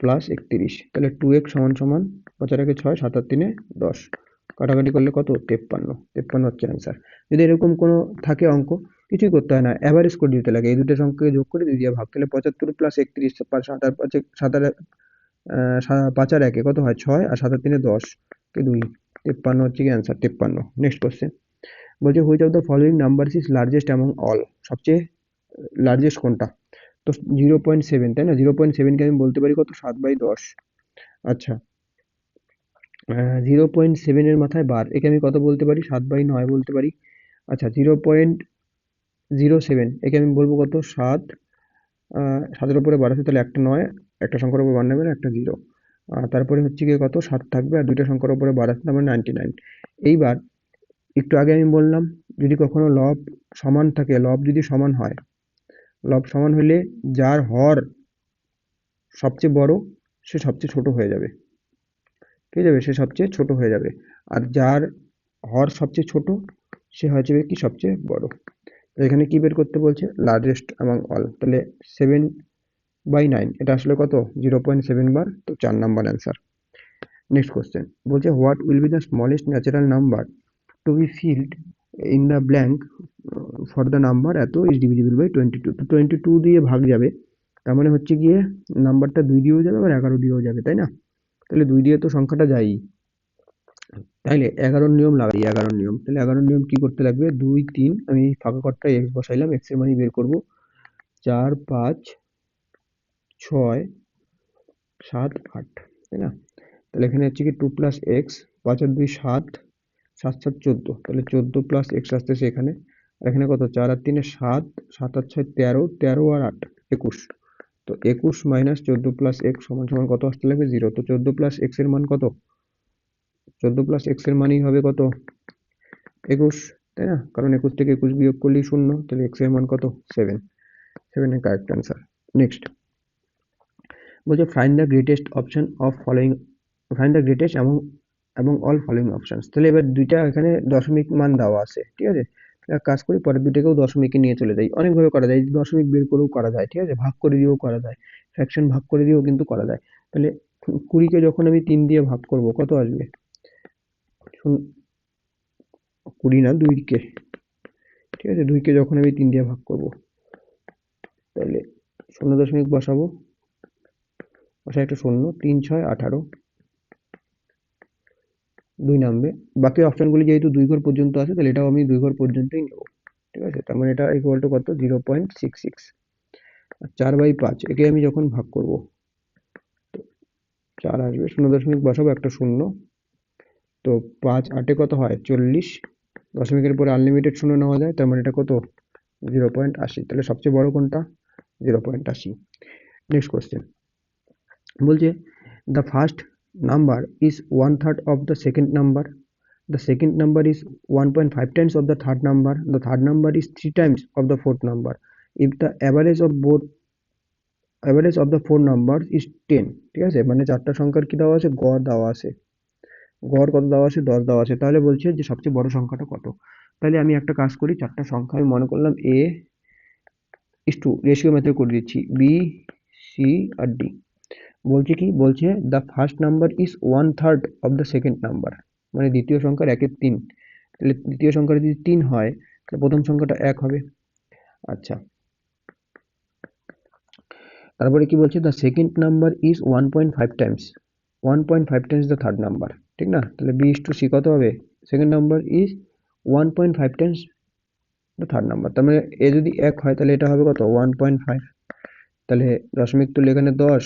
প্লাস 31, তাহলে 2x সমান সমান 5 আর 6, 7 আর 3 10, কাটাকাটি করলে কত? 53 হচ্ছে অ্যান্সার। যদি এরকম কোনো থাকে অঙ্ক, কিছুই করতে হয় না, অ্যাভারেজ করে দিতে লাগে, এই দুটো সংখ্যাকে যোগ করে 2 দিয়ে ভাগ, তাহলে 75 প্লাস 31, 7 আর 5 7 আর 5 আর 1 কত হয়? 6, আর 7 আর 3 10 কে 2, 53 হচ্ছে কি অ্যান্সার, 53। নেক্সট কোশ্চেন বলছে which of the following numbers is largest among all, সবচেয়ে লার্জেস্ট কোনটা? তো 0.7, তাই না, 0.7 কে আমি বলতে পারি কত? 7/10। আচ্ছা 0.7 এর মাথায় বার, একে আমি কত বলতে পারি? 7/9 বলতে পারি। আচ্ছা 0.07 একে আমি বলবো কত? 7, 7 এর উপরে বার আছে, তাহলে একটা 9, একটা সংখ্যার উপর বার নেবে না, একটা 0, তারপরে হচ্ছে গিয়ে কত? 7 থাকবে, আর দুইটা সংখ্যার উপরে বার আছে, তার মানে 99। এইবার একটু আগে আমি বললাম যদি কখনো লব সমান থাকে, লব যদি সমান হয়, লব সমান হলে যার হর সবচেয়ে বড় সে সবচেয়ে ছোট হয়ে যাবে, ঠিক আছে, সে সবচেয়ে ছোট হয়ে যাবে। আর যার হর সবচেয়ে ছোট সে হয়ে যাবে কি সবচেয়ে বড়। তো এখানে কি বের করতে বলছে? লার্জেস্ট অ্যামং অল, তাহলে 7/9 এটা আসলে কত? 0.7 বার, তো 4 নাম্বার অ্যান্সার। নেক্সট কোশ্চেন বলছে what will be the smallest natural number to be filled in the blank for the number এত ইজ ডিভিজিবল বাই 22। তো 22 দিয়ে ভাগ যাবে, তার মানে হচ্ছে গিয়ে নাম্বারটা 2 দিয়েও যাবে আবার 11 দিয়েও যাবে, তাই না। তাহলে 2 দিয়ে তো সংখ্যাটা যায়ই, তাইলে 11 নিয়ম লাগাই, 11 নিয়ম। তাহলে 11 নিয়ম কি করতে লাগবে? 2 3, আমি ফাঁকা ঘরটায় এক্স বসাইলাম, এক্স এর মান বের করব, 4 5 6 7 8, তাই না। তাহলে এখানে হচ্ছে কি 2 প্লাস এক্স, 5 আর 2 7, 7 7 14, তাহলে 14 প্লাস এক্স আসতেছে এখানে। আর এখানে কত? 4 আর 3 7, 7 আর 6 13, 13 আর 8 21। তো 21 মাইনাস 14 প্লাস এক্স সমান সমান কত আসতে লাগবে? 0। তো 14 প্লাস এক্স এর মান কত? 14 প্লাস এক্স এর মানই হবে কত? 21। তাই না? কারণ 21 থেকে 21 বিয়োগ করলেই 0, তাহলে x এর মান কত? 7, 7 এর কারেক্ট অ্যান্সার। নেক্সট বলছে find the greatest option of following, find the greatest এবং অল ফলোইং অপশনস। তাহলে এবার দুইটা এখানে দশমিক মান দেওয়া আছে, ঠিক আছে? এক কাজ করি, পরের দুইটাকেও দশমিকে নিয়ে চলে যাই। অনেকভাবে করা যায়, দশমিক বের করেও করা যায়, ঠিক আছে? ভাগ করে দিয়েও করা যায়, ফ্র্যাকশন ভাগ করে দিয়েও কিন্তু করা যায়। তাহলে 20কে যখন আমি 3 দিয়ে ভাগ করব কত আসবে? 20 না, 2কে, ঠিক আছে? 2কে যখন আমি 3 দিয়ে ভাগ করব, তাহলে 0 দশমিক বসাবো, বসায় একটা 0, 3 6 18, 2 নামবে। বাকি অপশনগুলি যেহেতু 2 ঘর পর্যন্ত আছে, তাহলে এটাও আমি 2 ঘর পর্যন্তই নেব, ঠিক আছে? তার মানে এটা ইকুয়াল টু কত? 0.66। আর 4/5 একে আমি যখন ভাগ করব, 4 আসবে, 0 দশমিক বসাবো, একটা 0, তো 5 8 কত হয়? 40, দশমিকের পরে আনলিমিটেড 0 নেওয়া যায়, তার মানে এটা কত? 0.80। তাহলে সবচেয়ে বড় কোনটা? 0.80। নেক্সট কোশ্চেন বলছে the first number is 1/3 of the second number, the second number is 1.5 times of the third number, the third number is 3 times of the fourth number, if the average of the four numbers is 10। ঠিক আছে? মানে চারটা সংখ্যার কি দেওয়া আছে? গড় দেওয়া আছে। গড় কত দেওয়া আছে? 10 দেওয়া আছে। তাহলে বলছে যে সবচেয়ে বড় সংখ্যাটা কত? তাহলে আমি একটা কাজ করি, চারটা সংখ্যা আমি মনে করলাম a is to ratio method করে দিচ্ছি, b c আর d। বলছে কি? বলছে the first number is 1/3 of the second number, মানে দ্বিতীয় সংখ্যার 1/3। তাহলে দ্বিতীয় সংখ্যাটা যদি 3 হয়, তাহলে প্রথম সংখ্যাটা 1 হবে। আচ্ছা, তারপরে কি বলছে? The second number is 1.5 Times, 1.5 Times the third number, ঠিক না? তাহলে বি ইজ টু সি কত হবে? Second number is 1.5 Times the third number. তার মানে এ যদি 1 হয়, তাহলে এটা হবে কত? 1.5। তাহলে দশমিক তুললে এখানে 10,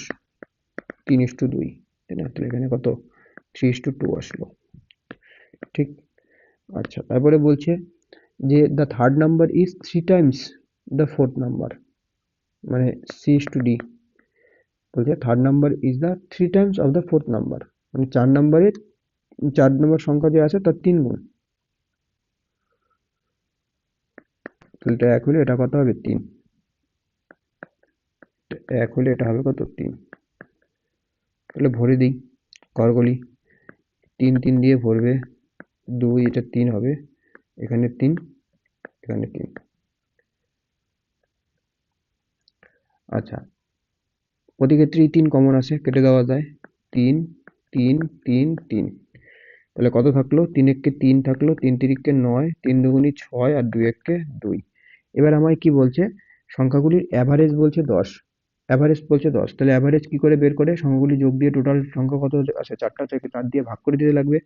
3:2, তাই না? তাহলে এখানে কত? 3:2 আসলো, ঠিক? আচ্ছা, তারপরে বলছে যে the third number is 3 Times the fourth number, মানে C/D। বলছে third number is the 3 Times of the fourth number, মানে 4 নম্বর সংখ্যা যে আছে তার 3 গুণ। তাহলে এটা 1 হলে এটা কত হবে? 3। 1 হলে এটা হবে কত? 3। তাহলে ভরে দিই ঘরগুলি, 3 3 দিয়ে ভরবে, 2, এটা 3 হবে, এখানে 3, এখানে 3। আচ্ছা, প্রতি ক্ষেত্রেই 3 কমন আসে, কেটে দেওয়া যায়। 3 3 3 3, তাহলে কত থাকলো? 3 একে 3 থাকলো, 3 তিরিকে 9, 3 দুগুণী 6 আর 2 একে 2। এবার আমায় কি বলছে? সংখ্যাগুলির অ্যাভারেজ বলছে 10, অ্যাভারেজ বলছে 10। তাহলে অ্যাভারেজ কি করে বের করে? সংখ্যাগুলি যোগ দিয়ে টোটাল সংখ্যা কত আসে? 4টা, 4 দিয়ে ভাগ করে দিতে লাগবে।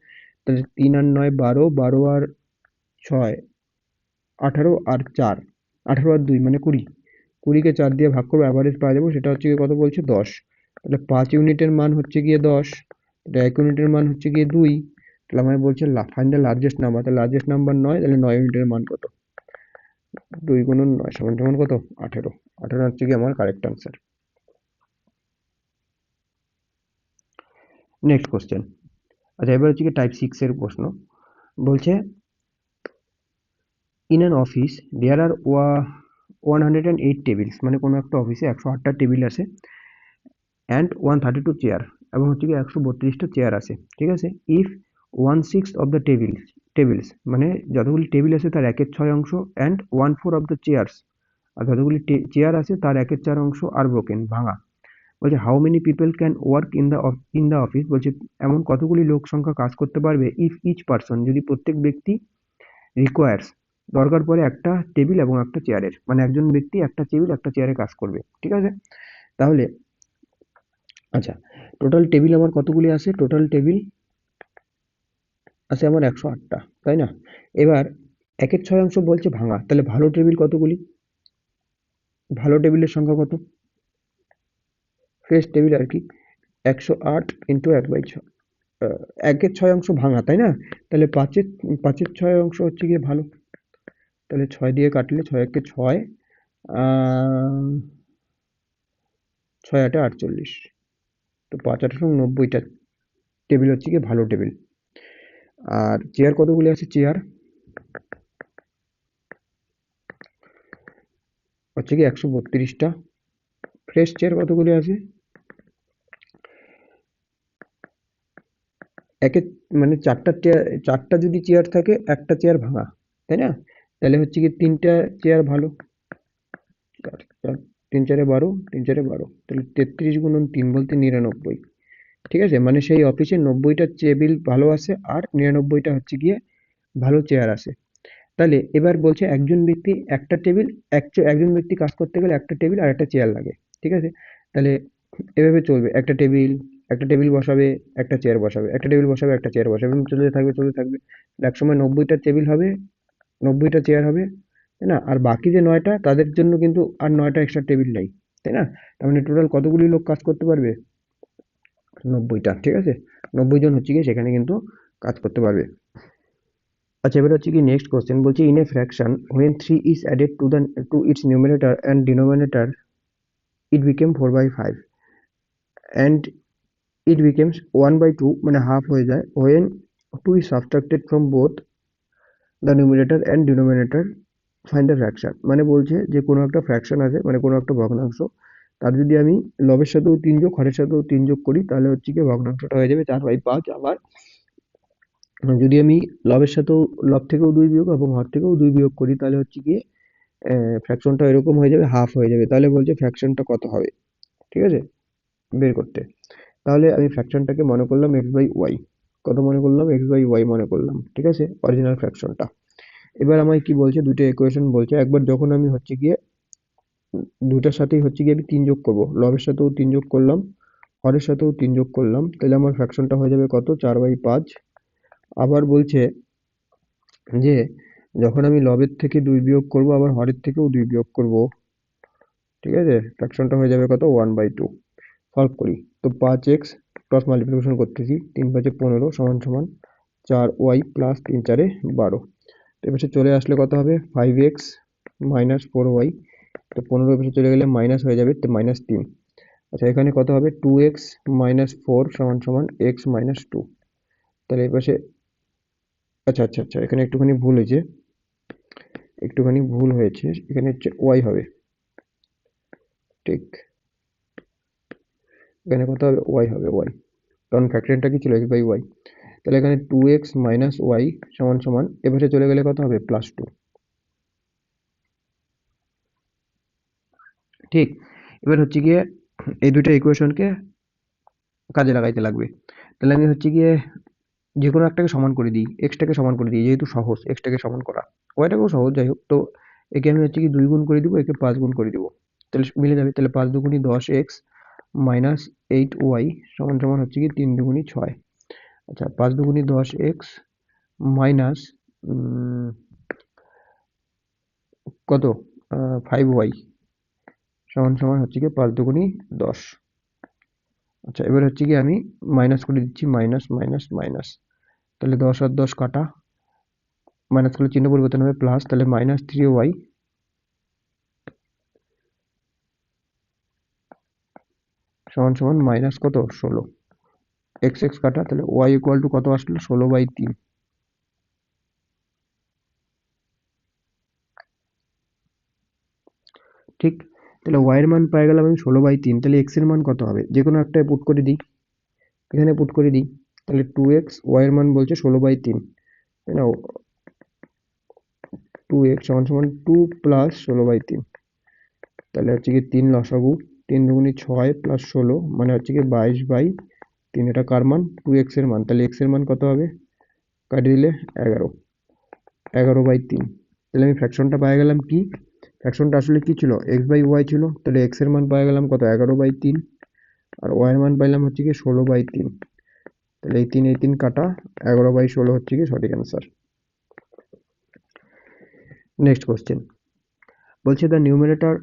তাহলে 3 আর 9 12, 12 আর 6 18, আর 4 18 আর 2 মানে 20, 20কে 4 দিয়ে ভাগ করবো, অ্যাভারেজ পাওয়া যাবে। সেটা হচ্ছে গিয়ে কত বলছে? 10। তাহলে 5 ইউনিটের মান হচ্ছে গিয়ে 10, এটা 1 ইউনিটের মান হচ্ছে গিয়ে 2। তাহলে আমায় বলছে ফাইন্ড দ্য লার্জেস্ট নাম্বার। তাহলে লার্জেস্ট নাম্বার 9, তাহলে 9 ইউনিটের মান কত? 2 গুণন 9 সমান সমান কত? 18। 18 হচ্ছে গিয়ে আমার কারেক্ট আনসার। Next question. আচ্ছা, এবার হচ্ছে কি টাইপ 6 এর প্রশ্ন। বলছে in an office there are 108 tables, মানে কোনো একটা অফিসে 108টা টেবিল আছে, অ্যান্ড 132 চেয়ার, এবং হচ্ছে কি 132টা চেয়ার আছে, ঠিক আছে? ইফ 1/6 অফ দ্য টেবিলস, মানে যতগুলি টেবিল আছে তার 1/6 অংশ, অ্যান্ড 1/4 অফ দ্য চেয়ার্স, আর যতগুলি চেয়ার আছে তার 1/4 অংশ আর ব্রোকেন, ভাঙা। বলছে how many people can work in the office, বলছে এমন কতগুলি লোক সংখ্যা কাজ করতে পারবে, ইফ ইচ পারসন, যদি প্রত্যেক ব্যক্তি রিকোয়ার্স, দরকার পড়ে একটা টেবিল এবং একটা চেয়ারের, মানে একজন ব্যক্তি একটা টেবিল একটা চেয়ারে কাজ করবে, ঠিক আছে? তাহলে আচ্ছা, টোটাল টেবিল আমার কতগুলি আছে? টোটাল টেবিল আছে আমার 108টা, তাই না? এবার 1/6 অংশ বলছে ভাঙা, তাহলে ভালো টেবিল কতগুলি? ভালো টেবিলের সংখ্যা কত? ফ্রেশ টেবিল আর কি, 108 ইন্টু 1/6, 1/6 অংশ ভাঙা, তাই না? তাহলে 5-এর 6 অংশ হচ্ছে গিয়ে ভালো। তাহলে 6 দিয়ে কাটলে 6 একে 6, 6 8 48, তো 5 8 90টা টেবিল হচ্ছে গিয়ে ভালো টেবিল। আর চেয়ার কতগুলি আছে? চেয়ার হচ্ছে কি 132টা। ফ্রেশ চেয়ার কতগুলি আছে? একে মানে চারটা যদি চেয়ার থাকে, একটা চেয়ার ভাঙা, তাই না? তাহলে হচ্ছে কি 3টা চেয়ার ভালো। চার চার 3 4 12, 3 4 12, তাহলে 33 গুণন 3 বলতে 99। ঠিক আছে, মানে সেই অফিসে 90টা টেবিল ভালো আছে আর 99টা হচ্ছে গিয়ে ভালো চেয়ার আছে। তাহলে এবার বলছে একজন ব্যক্তি একটা টেবিল, একজন ব্যক্তি কাজ করতে গেলে একটা টেবিল আর একটা চেয়ার লাগে। ঠিক আছে, তাহলে এভাবে চলবে, একটা টেবিল বসাবে, একটা চেয়ার বসাবে, একটা টেবিল বসাবে, একটা চেয়ার বসাবে, এবং চলতে থাকবে। এক সময় 90টা টেবিল হবে, 90টা চেয়ার হবে, তাই না? আর বাকি যে 9টা, তাদের জন্য কিন্তু আর 9টা এক্সট্রা টেবিল নেই, তাই না? তার মানে টোটাল কতগুলি লোক কাজ করতে পারবে? 90টা। ঠিক আছে, 90 জন হচ্ছে গিয়ে সেখানে কিন্তু কাজ করতে পারবে। আচ্ছা, এবার হচ্ছে কি নেক্সট কোশ্চেন, বলছে in A fraction when 3 is added to its numerator and denominator it became 4/5 and it becomes 1/2, মানে হাফ হয়ে যায় when 2 is subtracted from both the numerator and denominator, find the fraction। মানে বলছে যে কোনো একটা fraction আছে, মানে কোনো একটা ভগ্নাংশ, তার যদি আমি লবের সাথেও 3 যোগ, হরের সাথেও 3 যোগ করি, তাহলে হচ্ছে কি ভগ্নাংশটা হয়ে যাবে 4/5। আবার যদি আমি লব থেকেও 2 বিয়োগ এবং হর থেকেও 2 বিয়োগ করি, তাহলে হচ্ছে গিয়ে ফ্র্যাকশনটা এরকম হয়ে যাবে, হাফ হয়ে যাবে। তাহলে বলছে ফ্র্যাকশনটা কত হবে, ঠিক আছে, বের করতে। তাহলে আমি ফ্র্যাকশনটাকে মনে করলাম x/y। কত মনে করলাম? x/y মনে করলাম, ঠিক আছে, অরিজিনাল ফ্র্যাকশনটা। এবার আমায় কি বলছে, দুটো ইকুয়েশন বলছে। একবার যখন আমি হচ্ছে গিয়ে দুটার সাথেই হচ্ছে গিয়ে আমি 3 যোগ করব, লবের সাথেও 3 যোগ করলাম, হরের সাথেও 3 যোগ করলাম, তাহলে আমার ফ্র্যাকশনটা হয়ে যাবে কত? 4/5। আবার বলছে যে যখন আমি লবের থেকে 2 বিয়োগ করব, আবার হরের থেকেও 2 বিয়োগ করব, ঠিক আছে, ফ্র্যাকশনটা হয়ে যাবে কত? 1/2। সলভ করি তো 5x, ক্রস মাল্টিপ্লিকেশন করতেছি, 3 5 15 সমান সমান 4y প্লাস 3 4 12। তো এপাশে চলে আসলে কত হবে? 5x minus 4y। তো 15 এপাশে চলে গেলে মাইনাস হয়ে যাবে, তো -3। আচ্ছা, এখানে কত হবে? 2x মাইনাস 4 সমান সমান x মাইনাস 2। তাহলে এপাশে আচ্ছা, এখানে একটুখানি ভুল হয়েছে, এখানে হচ্ছে y হবে, ঠিক, এখানে কত হবে? y হবে, y, কারণ ফ্যাক্টরিয়ালটা কি ছিল? x/y। তাহলে এখানে 2x মাইনাস ওয়াই সমান সমান, এপাশে চলে গেলে কত হবে? +2। ঠিক, এবার হচ্ছে গিয়ে এই দুটো ইকুয়েশনকে কাজে লাগাইতে লাগবে। তাহলে আমি হচ্ছে গিয়ে যে কোনো একটাকে সমান করে দিই, এক্সটাকে সমান করে দিই, যেহেতু সহজ এক্সটাকে সমান করা, ওয়াইটাকেও সহজ, যাই হোক। তো একে আমি হচ্ছে কি 2 গুণ করে দিব, একে 5 গুণ করে দিব, তাহলে মিলে যাবে। তাহলে 5 দুগুণি 10x মাইনাস 8y সমান সমান হচ্ছে কি 3 দুগুণি 6। আচ্ছা, 5 দুগুণি 10x মাইনাস কত, 5y সমান সমান হচ্ছে কি 5 দুগুণি 10। আচ্ছা, এবার হচ্ছে কি আমি মাইনাস করে দিচ্ছি, মাইনাস মাইনাস মাইনাস, তাহলে 10 আর 10 কাটা, মাইনাস করলে চিহ্ন পরিবর্তন হবে প্লাস, তাহলে -3y সমান সমান মাইনাস কত? 16। এক্স এক্স কাটা, তাহলে y ইকুয়াল টু কত আসলো? 16/3। ঠিক, তাহলে y এর মান পেয়ে গেলাম আমি 16/3। তাহলে x এর মান কত হবে? যে কোনো একটা পুট করে দিই, এখানে পুট করে দিই, তাহলে 2x, y এর মান বলছে 16/3, তাই না? 2x সমান সমান 2 প্লাস 16/3, তাহলে হচ্ছে কি 3 লসাগু, 3 দুগুণি 6 প্লাস 16 মানে হচ্ছে কি 22/3। এটা কার মান? 2x এর মান। তাহলে x এর মান কত হবে? কাটিয়ে দিলে 11, 11/3। তাহলে আমি ফ্র্যাকশনটা পেয়ে গেলাম কি? ফ্র্যাকশনটা আসলে কি ছিল? x/y ছিল, তাহলে x এর মান পেয়ে গেলাম কত? 11/3, আর y এর মান পাইলাম হচ্ছে কি 16/3। তাহলে এই 3 কাটা, 11/16 হচ্ছে কি সঠিক অ্যান্সার। নেক্সট কোশ্চেন, বলছে the numerator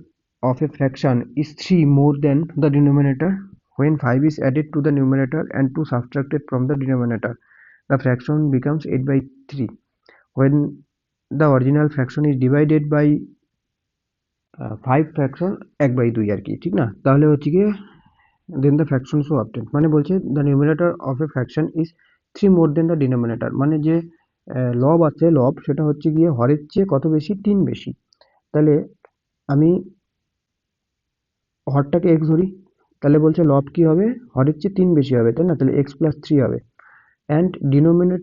of a fraction is 3 more than the denominator when 5 is added to the numerator and 2 subtracted from the denominator, the fraction becomes 8/3 when the original fraction is divided by 5 fraction 1/2 আর কি, ঠিক না? তাহলে হচ্ছে কি then the fraction so obtained, মানে বলছে the numerator of a fraction is 3 more than the denominator, মানে যে লব সেটা হচ্ছে গিয়ে হরের চেয়ে কত বেশি? 3 বেশি। তাহলে আমি হরটাকে এক্স ধরি, তাহলে বলছে লব কি হবে, হরের চেয়ে 3 বেশি হবে, তাই না? তাহলে এক্স প্লাস 3 হবে। And denominate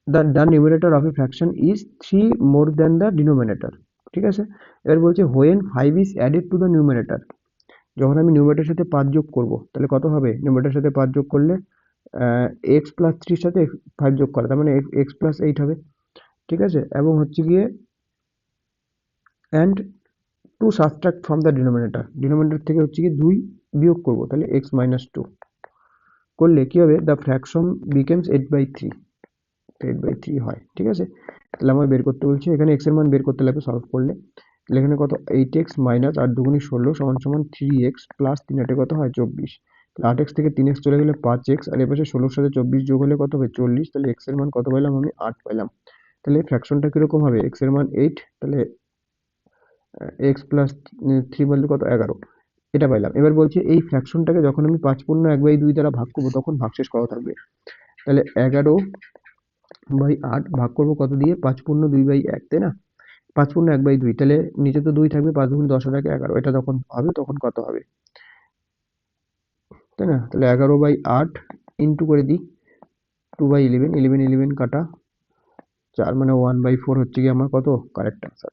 the numerator of a fraction is 3 more than the denominator, ঠিক আছে? এবার বলছে when 5 is added to the numerator, যখন আমি নিউমারেটরের সাথে 5 যোগ করব তাহলে কত হবে, নিউমারেটরের সাথে 5 যোগ করলে এক্স প্লাস 3 সাথে 5 যোগ করা, তার মানে এক্স প্লাস 8 হবে, ঠিক আছে? এবং হচ্ছে গিয়ে and to subtract from the denominator, denominator থেকে হচ্ছে গিয়ে 2 বিয়োগ করব, তাহলে এক্স মাইনাস 2 করলে কি হবে, দ্য ফ্র্যাকশন বিকেমস 8/3, 8/3 হয়, ঠিক আছে? তাহলে আমার বের করতে বলছে, এখানে এক্স এর মান বের করতে লাগবে সলভ করলে, তাহলে এখানে কত, 8x মাইনাস 8 দুগুণী 16 সমান সমান 3x প্লাস 3 8 কত হয় 24, তাহলে 8x থেকে 3x চলে গেলে 5x, আর এপাশে 16 সাথে 24 যোগ হলে কত হবে 40, তাহলে x এর মান কত পেলাম আমি 8 পেলাম। তাহলে ফ্র্যাকশনটা কিরকম হবে, x এর মান 8, তাহলে x প্লাস 3 বলতে কত 11, এটা পাইলাম। এবার বলছে এই ফ্র্যাকশনটাকে যখন আমি 5/2 দ্বারা ভাগ করবো তখন ভাগশেষ কত থাকবে, তাহলে 11/8 ভাগ করবো কত দিয়ে, 5/2/1, তাই না? 5/1/2, তাহলে নিচে তো 2 থাকবে, 5 দুগুণ 10 আর 11, এটা যখন হবে তখন কত হবে, তাই না? তাহলে 11/8 ইন্টু করে দিই 2/11, 11 কাটা 4, মানে 1/4 হচ্ছে কি আমার কত কারেক্ট আনসার।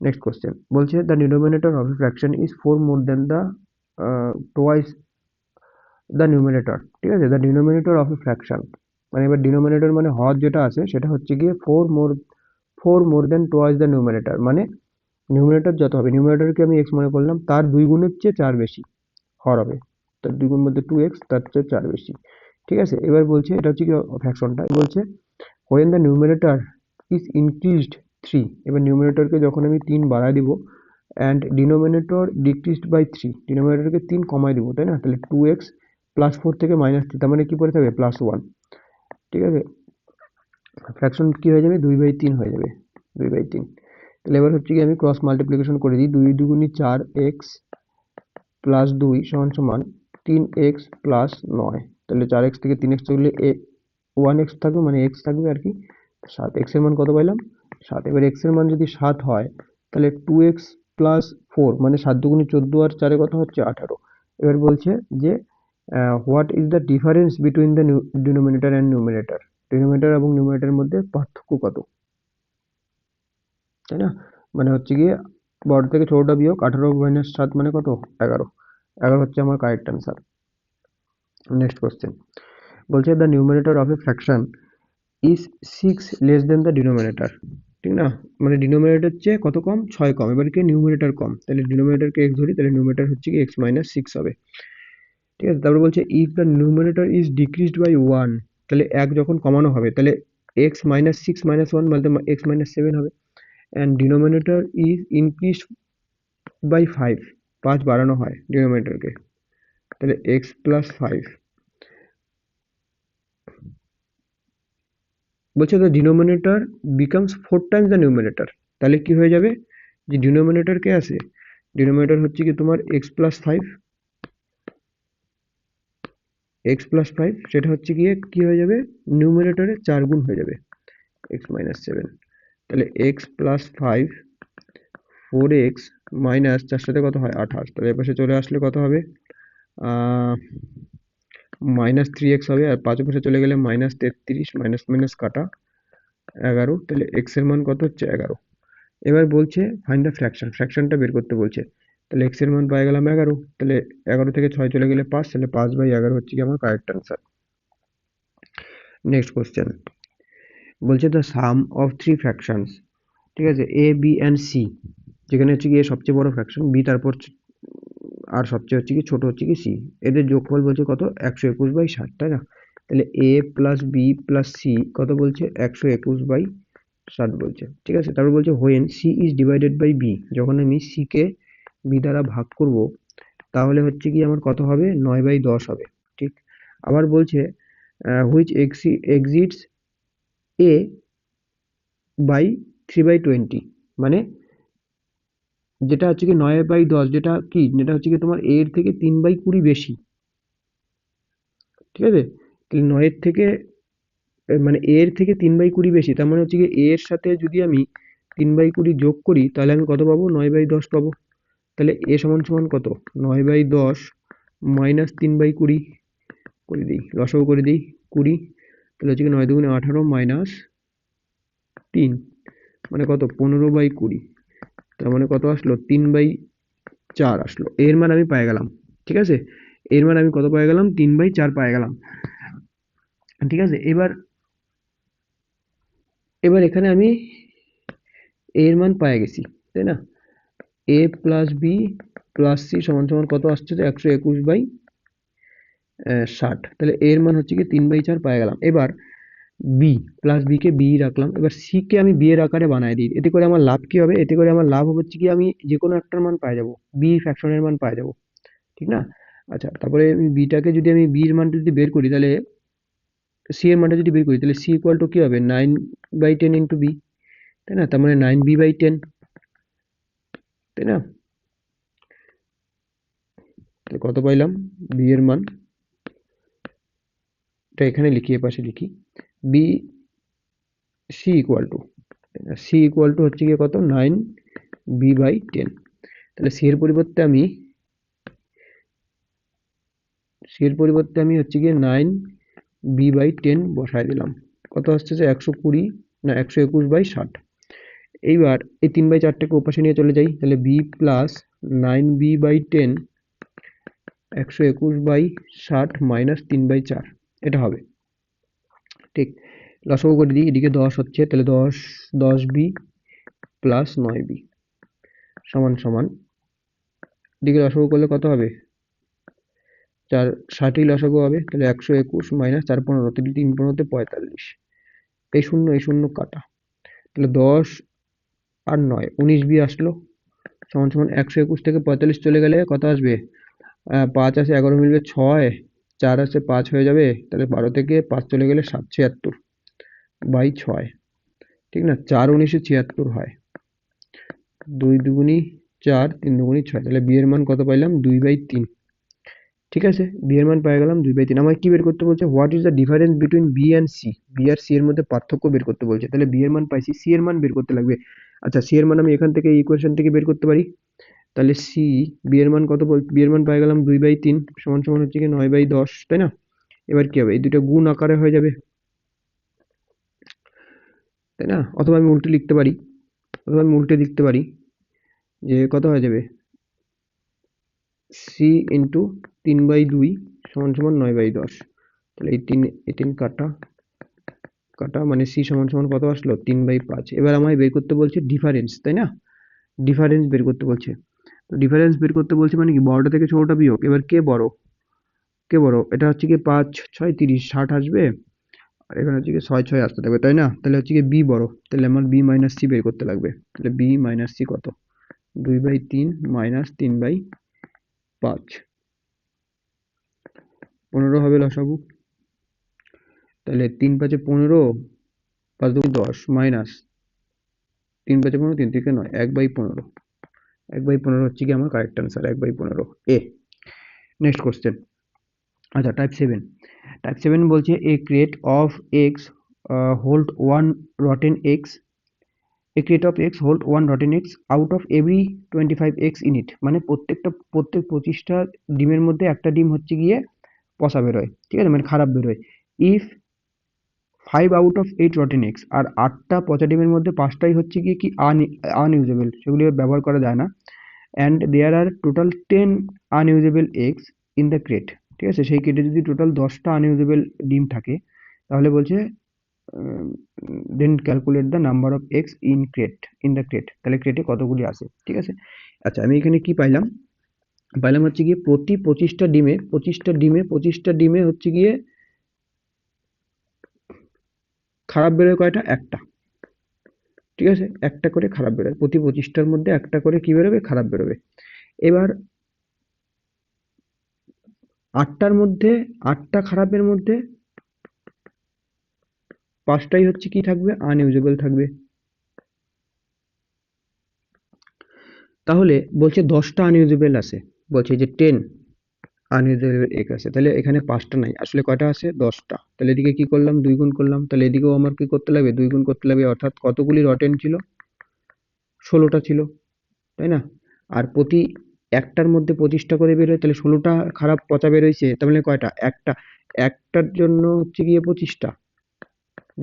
নেক্সট কোশ্চেন বলছে the denominator of a fraction is 4 more than the twice the numerator, ঠিক আছে? The denominator of a fraction, মানে এবার ডিনোমিনেটর মানে হর যেটা আছে সেটা হচ্ছে গিয়ে 4 more then twice the numerator, মানে নিউমিনেটর যত হবে, নিউমিনেটরকে আমি এক্স মনে করলাম, তার 2 গুণের চেয়ে 4 বেশি হর হবে, তার 2 গুণ বলতে 2x, তার চেয়ে 4 বেশি, ঠিক আছে? এবার বলছে এটা হচ্ছে কি ফ্র্যাকশনটা, বলছে when the numerator is increased 3, এবার নিউমিনেটরকে যখন আমি 3 বাড়ায় দিব and denominator decreased by 3, ডিনোমিনেটরকে 3 কমায় দিব, তাই না? তাহলে 2x প্লাস 4 থেকে মাইনাস 3, তার মানে কি পড়ে থাকবে প্লাস 1, ঠিক আছে? ফ্র্যাকশন কি হয়ে যাবে 2/3 হয়ে যাবে, 2/3। তাহলে এবার হচ্ছে কি আমি ক্রস মাল্টিপ্লিকেশন করে দিই, 2 দুগুণী 4x প্লাস 2 সমান সমান 3x প্লাস 9, তাহলে 4x থেকে 3x চলে 1x থাকবে, মানে x থাকবে আর কি 7, x এর মান কত পাইলাম 7। এবার x এর মান যদি 7 হয় তাহলে 2x প্লাস 4, মানে 7 দুগুণী 14 আর 4 কত হচ্ছে 18। এবার বলছে যে what is the difference between the denominator and numerator, denominator এবং নিউমিনেটরের মধ্যে পার্থক্য কত, তাই না? মানে হচ্ছে গিয়ে বড় থেকে ছোটটা বিয়োগ, 18 - 7 মানে কত 11, 11 হচ্ছে আমার কারেক্ট অ্যান্সার। নেক্সট কোশ্চেন বলছে the numerator of a fraction is 6 less than the denominator, ঠিক না? মানে ডিনোমিনেটর চেয়ে কত কম 6 কম, এবার কি নিউমিনেটর কম, তাহলে ডিনোমিনেটরকে x ধরি, তাহলে নিউমিনেটর হচ্ছে কি x মাইনাস 6 হবে, ঠিক আছে? তারপর বলছে if the numerator is decreased by 1, তাহলে 1 যখন কমানো হবে তাহলে x মাইনাস 6 মাইনাস 1 বলতে x মাইনাস 7 হবে, and denominator is increase by 5, 5 বাড়ানো হয় ডিনোমিনেটরকে, তাহলে x প্লাস 5, বলছে the denominator becomes 4 Times the numerator, তাহলে কি হয়ে যাবে, যে ডিনোমিনেটর কে আছে, ডিনোমিনেটর হচ্ছে কি তোমার x প্লাস 5, সেটা হচ্ছে গিয়ে কি হয়ে যাবে নিউমিনেটরে 4 গুণ হয়ে যাবে x মাইনাস 7, তাহলে x প্লাস 5 4x মাইনাস 4 সাথে কত হয় 28, তাহলে এর পাশে চলে আসলে কত হবে মাইনাস 3x হবে, আর 5 পাশে চলে গেলে মাইনাস 33, মাইনাস মাইনাস কাটা 11, তাহলে x এর মান কত হচ্ছে 11। এবার বলছে ফাইন্ড দ্য ফ্র্যাকশন, ফ্র্যাকশনটা বের করতে বলছে, তাহলে x এর মান পাই গেলাম 11, তাহলে 11 থেকে 6 চলে গেলে 5, তাহলে 5/11 হচ্ছে কি আমার কারেক্ট অ্যান্সার। নেক্সট কোশ্চেন বলছে দ্য সাম অফ 3 ফ্র্যাকশনস, ঠিক আছে, এ বি অ্যান্ড সি, যেখানে হচ্ছে কি এ সবচেয়ে বড় ফ্র্যাকশন, বি তারপর আর সবচেয়ে হচ্ছে কি ছোট হচ্ছে কি সি, এদের যোগফল বলছে কত 121/60, তাই না? তাহলে A plus B plus C কত বলছে 121/60 বলছে, ঠিক আছে? তারপর বলছে when C is divided by B, যখন আমি সি কে বি দ্বারা ভাগ করব তাহলে হচ্ছে কি আমার কত হবে 9/10 হবে, ঠিক? আবার বলছে হুইচ এক্সিটস এ বাই 3/20, মানে যেটা হচ্ছে কি 9/10, যেটা কি যেটা হচ্ছে কি তোমার এর থেকে 3/20 বেশি, ঠিক আছে? তাহলে 9 থেকে মানে এর থেকে 3/20 বেশি, তার মানে হচ্ছে কি এর সাথে যদি আমি 3/20 যোগ করি তাহলে আমি কত পাবো 9/10 পাবো, তাহলে এ সমান সমান কত, 9/10 মাইনাস 3/20 করে দিই, লসাগু করে দিই 20, তাহলে হচ্ছে কি 9 দুগুণে 18 মাইনাস 3 মানে কত, 15/20, তার মানে কত আসলো, 3/4 আসলো। এর মান আমি পেয়ে গেলাম, ঠিক আছে, এর মান আমি কত পেয়ে গেলাম, 3/4 পেয়ে গেলাম, ঠিক আছে। এবার এবার এখানে আমি এর মান পেয়ে গেছি, তাই না, এ প্লাস বি প্লাস সি সমান সমান কত আসছে, 121/60, তাহলে এর মান হচ্ছে কি 3/4 পেয়ে গেলাম। এবার B plus B K B রাখলাম, এবার সি কে আমি বি এর আকারে বানাই দিই, এতে করে আমার লাভ কি হবে, এতে করে আমার লাভ হচ্ছে কি আমি যে কোনো একটার মান পাই যাবো, বি ফ্র্যাকশনের মান পাই যাবো, ঠিক না। আচ্ছা, তারপরে বিটাকে যদি আমি বি এর মানটা যদি বের করি, তাহলে সি এর মানটা যদি বের করি, তাহলে সি ইকুয়াল টু কি হবে, 9/10 ইন্টু বি, তাই না, তার মানে 9b/10, তাই না। তাহলে কত পাইলাম, বি এর মান, এটা এখানে লিখি, এ পাশে লিখি, বি সি ইকুয়াল টু হচ্ছে গিয়ে কত, 9b/10, তাহলে সি এর পরিবর্তে আমি হচ্ছে গিয়ে 9b/10 বসায় দিলাম, কত আসছে যে 120 না 121/60। এইবার এই 3/4টাকে ওপাশে নিয়ে চলে যাই, তাহলে বি প্লাস 9b/10 121/60 মাইনাস 3/4 এটা হবে, ঠিক। লসাগু করে দিই, এদিকে 10 হচ্ছে, তাহলে 10b প্লাস 9b সমান সমান, এদিকে লসাগু করলে কত হবে, 60ই লসাগু হবে, তাহলে 121 মাইনাস 4 15, 3 15 45, এই শূন্য কাটা, তাহলে 10 আর 9 19b আসলো, সমান সমান 121 থেকে 45 চলে গেলে কত আসবে, 5 আছে 11 মিলবে 6, 4 আছে 5 হয়ে যাবে, তাহলে 12 থেকে 5 চলে গেলে 776/6, ঠিক না, 4 19 76 হয়, 2 দুগুণি 4 3 দুগুণি 6, তাহলে বি এর মান কত পাইলাম, 2/3, ঠিক আছে, বি এর মান পেয়ে গেলাম 2/3। আমাকে কি বের করতে বলছে, what is the difference between B and C, B আর সি এর মধ্যে পার্থক্য বের করতে বলছে, তাহলে বি এর মান পাইছি, সি এর মান বের করতে লাগবে। আচ্ছা, সি এর মান আমি এখান থেকে ইকুয়েশন থেকে বের করতে পারি, তাহলে সি বি এর মান কত, বি এর মান পেয়ে গেলাম 2/3 সমান সমান হচ্ছে কি 9/10, তাই না। এবার কি হবে, এই দুটো গুণ আকারে হয়ে যাবে, তাই না, অথবা আমি উল্টে লিখতে পারি যে কত হয়ে যাবে, সি ইন্টু 3/2 সমান সমান 9/10, তাহলে 18 কাটা কাটা মানে সি সমান সমান কত আসলো, 3/5। এবার আমায় বের করতে বলছে ডিফারেন্স, তাই না, ডিফারেন্স বের করতে বলছে, তো ডিফারেন্স বের করতে বলছে মানে কি, বড়টা থেকে ছোটটা বিয়োগ, এবার কে বড়, এটা হচ্ছে কি 5 6 30 60 আসবে, আর এখানে হচ্ছে কি 6 6 আসতে থাকবে, তাই না, তাহলে হচ্ছে কি বি বড়, তাহলে আমার বি মাইনাস সি বের করতে লাগবে, তাহলে বি মাইনাস সি কত, 2/3 মাইনাস 3/5, 15 হবে লসাগু, তাহলে 3 5 15, 5 2 10 মাইনাস 3 5 15, 3 থেকে 9, 1/15, 1/15 হচ্ছে কি আমার কারেক্ট অ্যান্সার, 1/15 এ। নেক্সট কোশ্চেন, আচ্ছা টাইপ 7 বলছে a crate of X hold one rotten X, a crate of X hold one rotten X out of every 25 X in it, মানে প্রত্যেক 25টা ডিমের মধ্যে একটা ডিম হচ্ছে গিয়ে পচা বেরোয়, ঠিক আছে, মানে খারাপ বেরোয়। If 5 out of 8 rotten X, আর 8টা পচা ডিমের মধ্যে 5টাই হচ্ছে গিয়ে কি আনইউজেবল, সেগুলি ব্যবহার করা যায় না, and there are total 10 unusable eggs in the crate, ঠিক আছে, সেই ক্রেটে যদি টোটাল 10টা আনইউজেবল ডিম থাকে, তাহলে বলছে then calculate the number of eggs in the crate, তাহলে ক্রেটে কতগুলি আছে, ঠিক আছে। আচ্ছা, আমি এখানে কি পাইলাম হচ্ছে গিয়ে প্রতি 25টা ডিমে হচ্ছে গিয়ে খারাপ বেরোয় কয়টা, একটা, ঠিক আছে, একটা করে খারাপ বেরোয়, প্রতি 25টার মধ্যে একটা করে কি বেরোবে, খারাপ বেরোবে। এবার 8টা খারাপের মধ্যে 5টাই হচ্ছে কি থাকবে, আনইউজেবল থাকবে, তাহলে বলছে 10টা আনইউজেবল আছে, বলছে যে 10 আনইউজেবল এগ আছে, তাহলে এখানে 5টা নাই, আসলে কয়টা আছে, 10টা, তাহলে এদিকে কি করলাম, 2 গুণ করলাম, তাহলে এদিকেও আমার কি করতে লাগবে, 2 গুণ করতে লাগবে, অর্থাৎ কতগুলি রটেন ছিল, 16টা ছিল, তাই না। আর প্রতি একটার মধ্যে 25টা করে বেরোয়, তাহলে 16টা খারাপ পচা বেরোইছে, তার মানে কয়টা? একটা। একটার জন্য হচ্ছে গিয়ে 25টা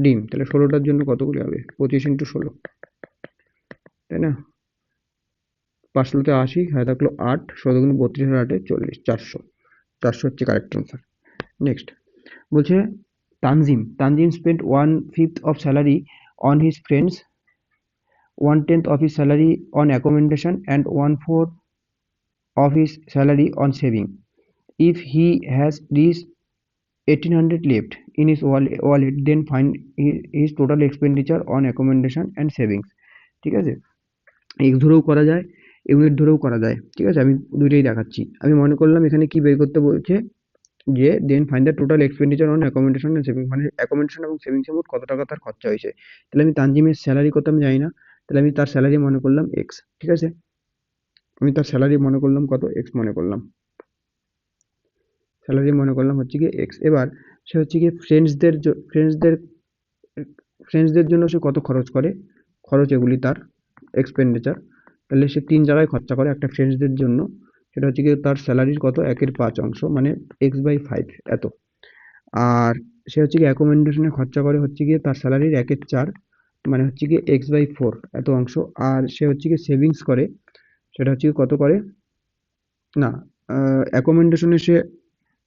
ডিম, তাহলে 16টার জন্য কতগুলো হবে? 25 ইন্টু 16, তাই না? 5 80, হ্যাঁ থাকলো 8, 16 গুণ 32 আর 8 40, 400। 400 হচ্ছে কারেক্ট অ্যান্সার। নেক্সট বলছে Tanzim spent 1/5 of salary on his friends, 1/10 of his salary on accommodation, and 1/4 of his salary on saving. If he has these 1800 left in his wallet, then find his total expenditure on accommodation and savings. ঠিক আছে, x ধরেও করা যায়, unit ধরেও করা যায়। ঠিক আছে, আমি দুইটাই দেখাচ্ছি। আমি মনে করলাম এখানে কি বের করতে বলছে, যে then find the total expenditure on accommodation and saving, মানে অ্যাকোমোডেশন এবং সেভিংসে মোট কত টাকা তার খরচা হয়েছে। তাহলে আমি তানজিমের স্যালারি কত আমি জানি না, তাহলে আমি তার স্যালারি মনে করলাম এক্স। ঠিক আছে, আমি তার স্যালারি মনে করলাম কত? এক্স মনে করলাম। স্যালারি মনে করলাম হচ্ছে গিয়ে এক্স। এবার সে হচ্ছে গিয়ে ফ্রেন্ডসদের জন্য সে কত খরচ করে, খরচ এগুলি তার এক্সপেন্ডিচার। তাহলে সে 3 জায়গায় খরচা করে একটা ফ্রেন্ডসদের জন্য, সেটা হচ্ছে গিয়ে তার স্যালারির কত? 1/5 অংশ, মানে x/5 এত। আর সে হচ্ছে গিয়ে অ্যাকোমোডেশনে খরচা করে হচ্ছে গিয়ে তার স্যালারির 1/4, মানে হচ্ছে গিয়ে x/4 এত অংশ। আর সে হচ্ছে গিয়ে সেভিংস করে, সেটা হচ্ছে গিয়ে কত করে না, অ্যাকোমোডেশনে সে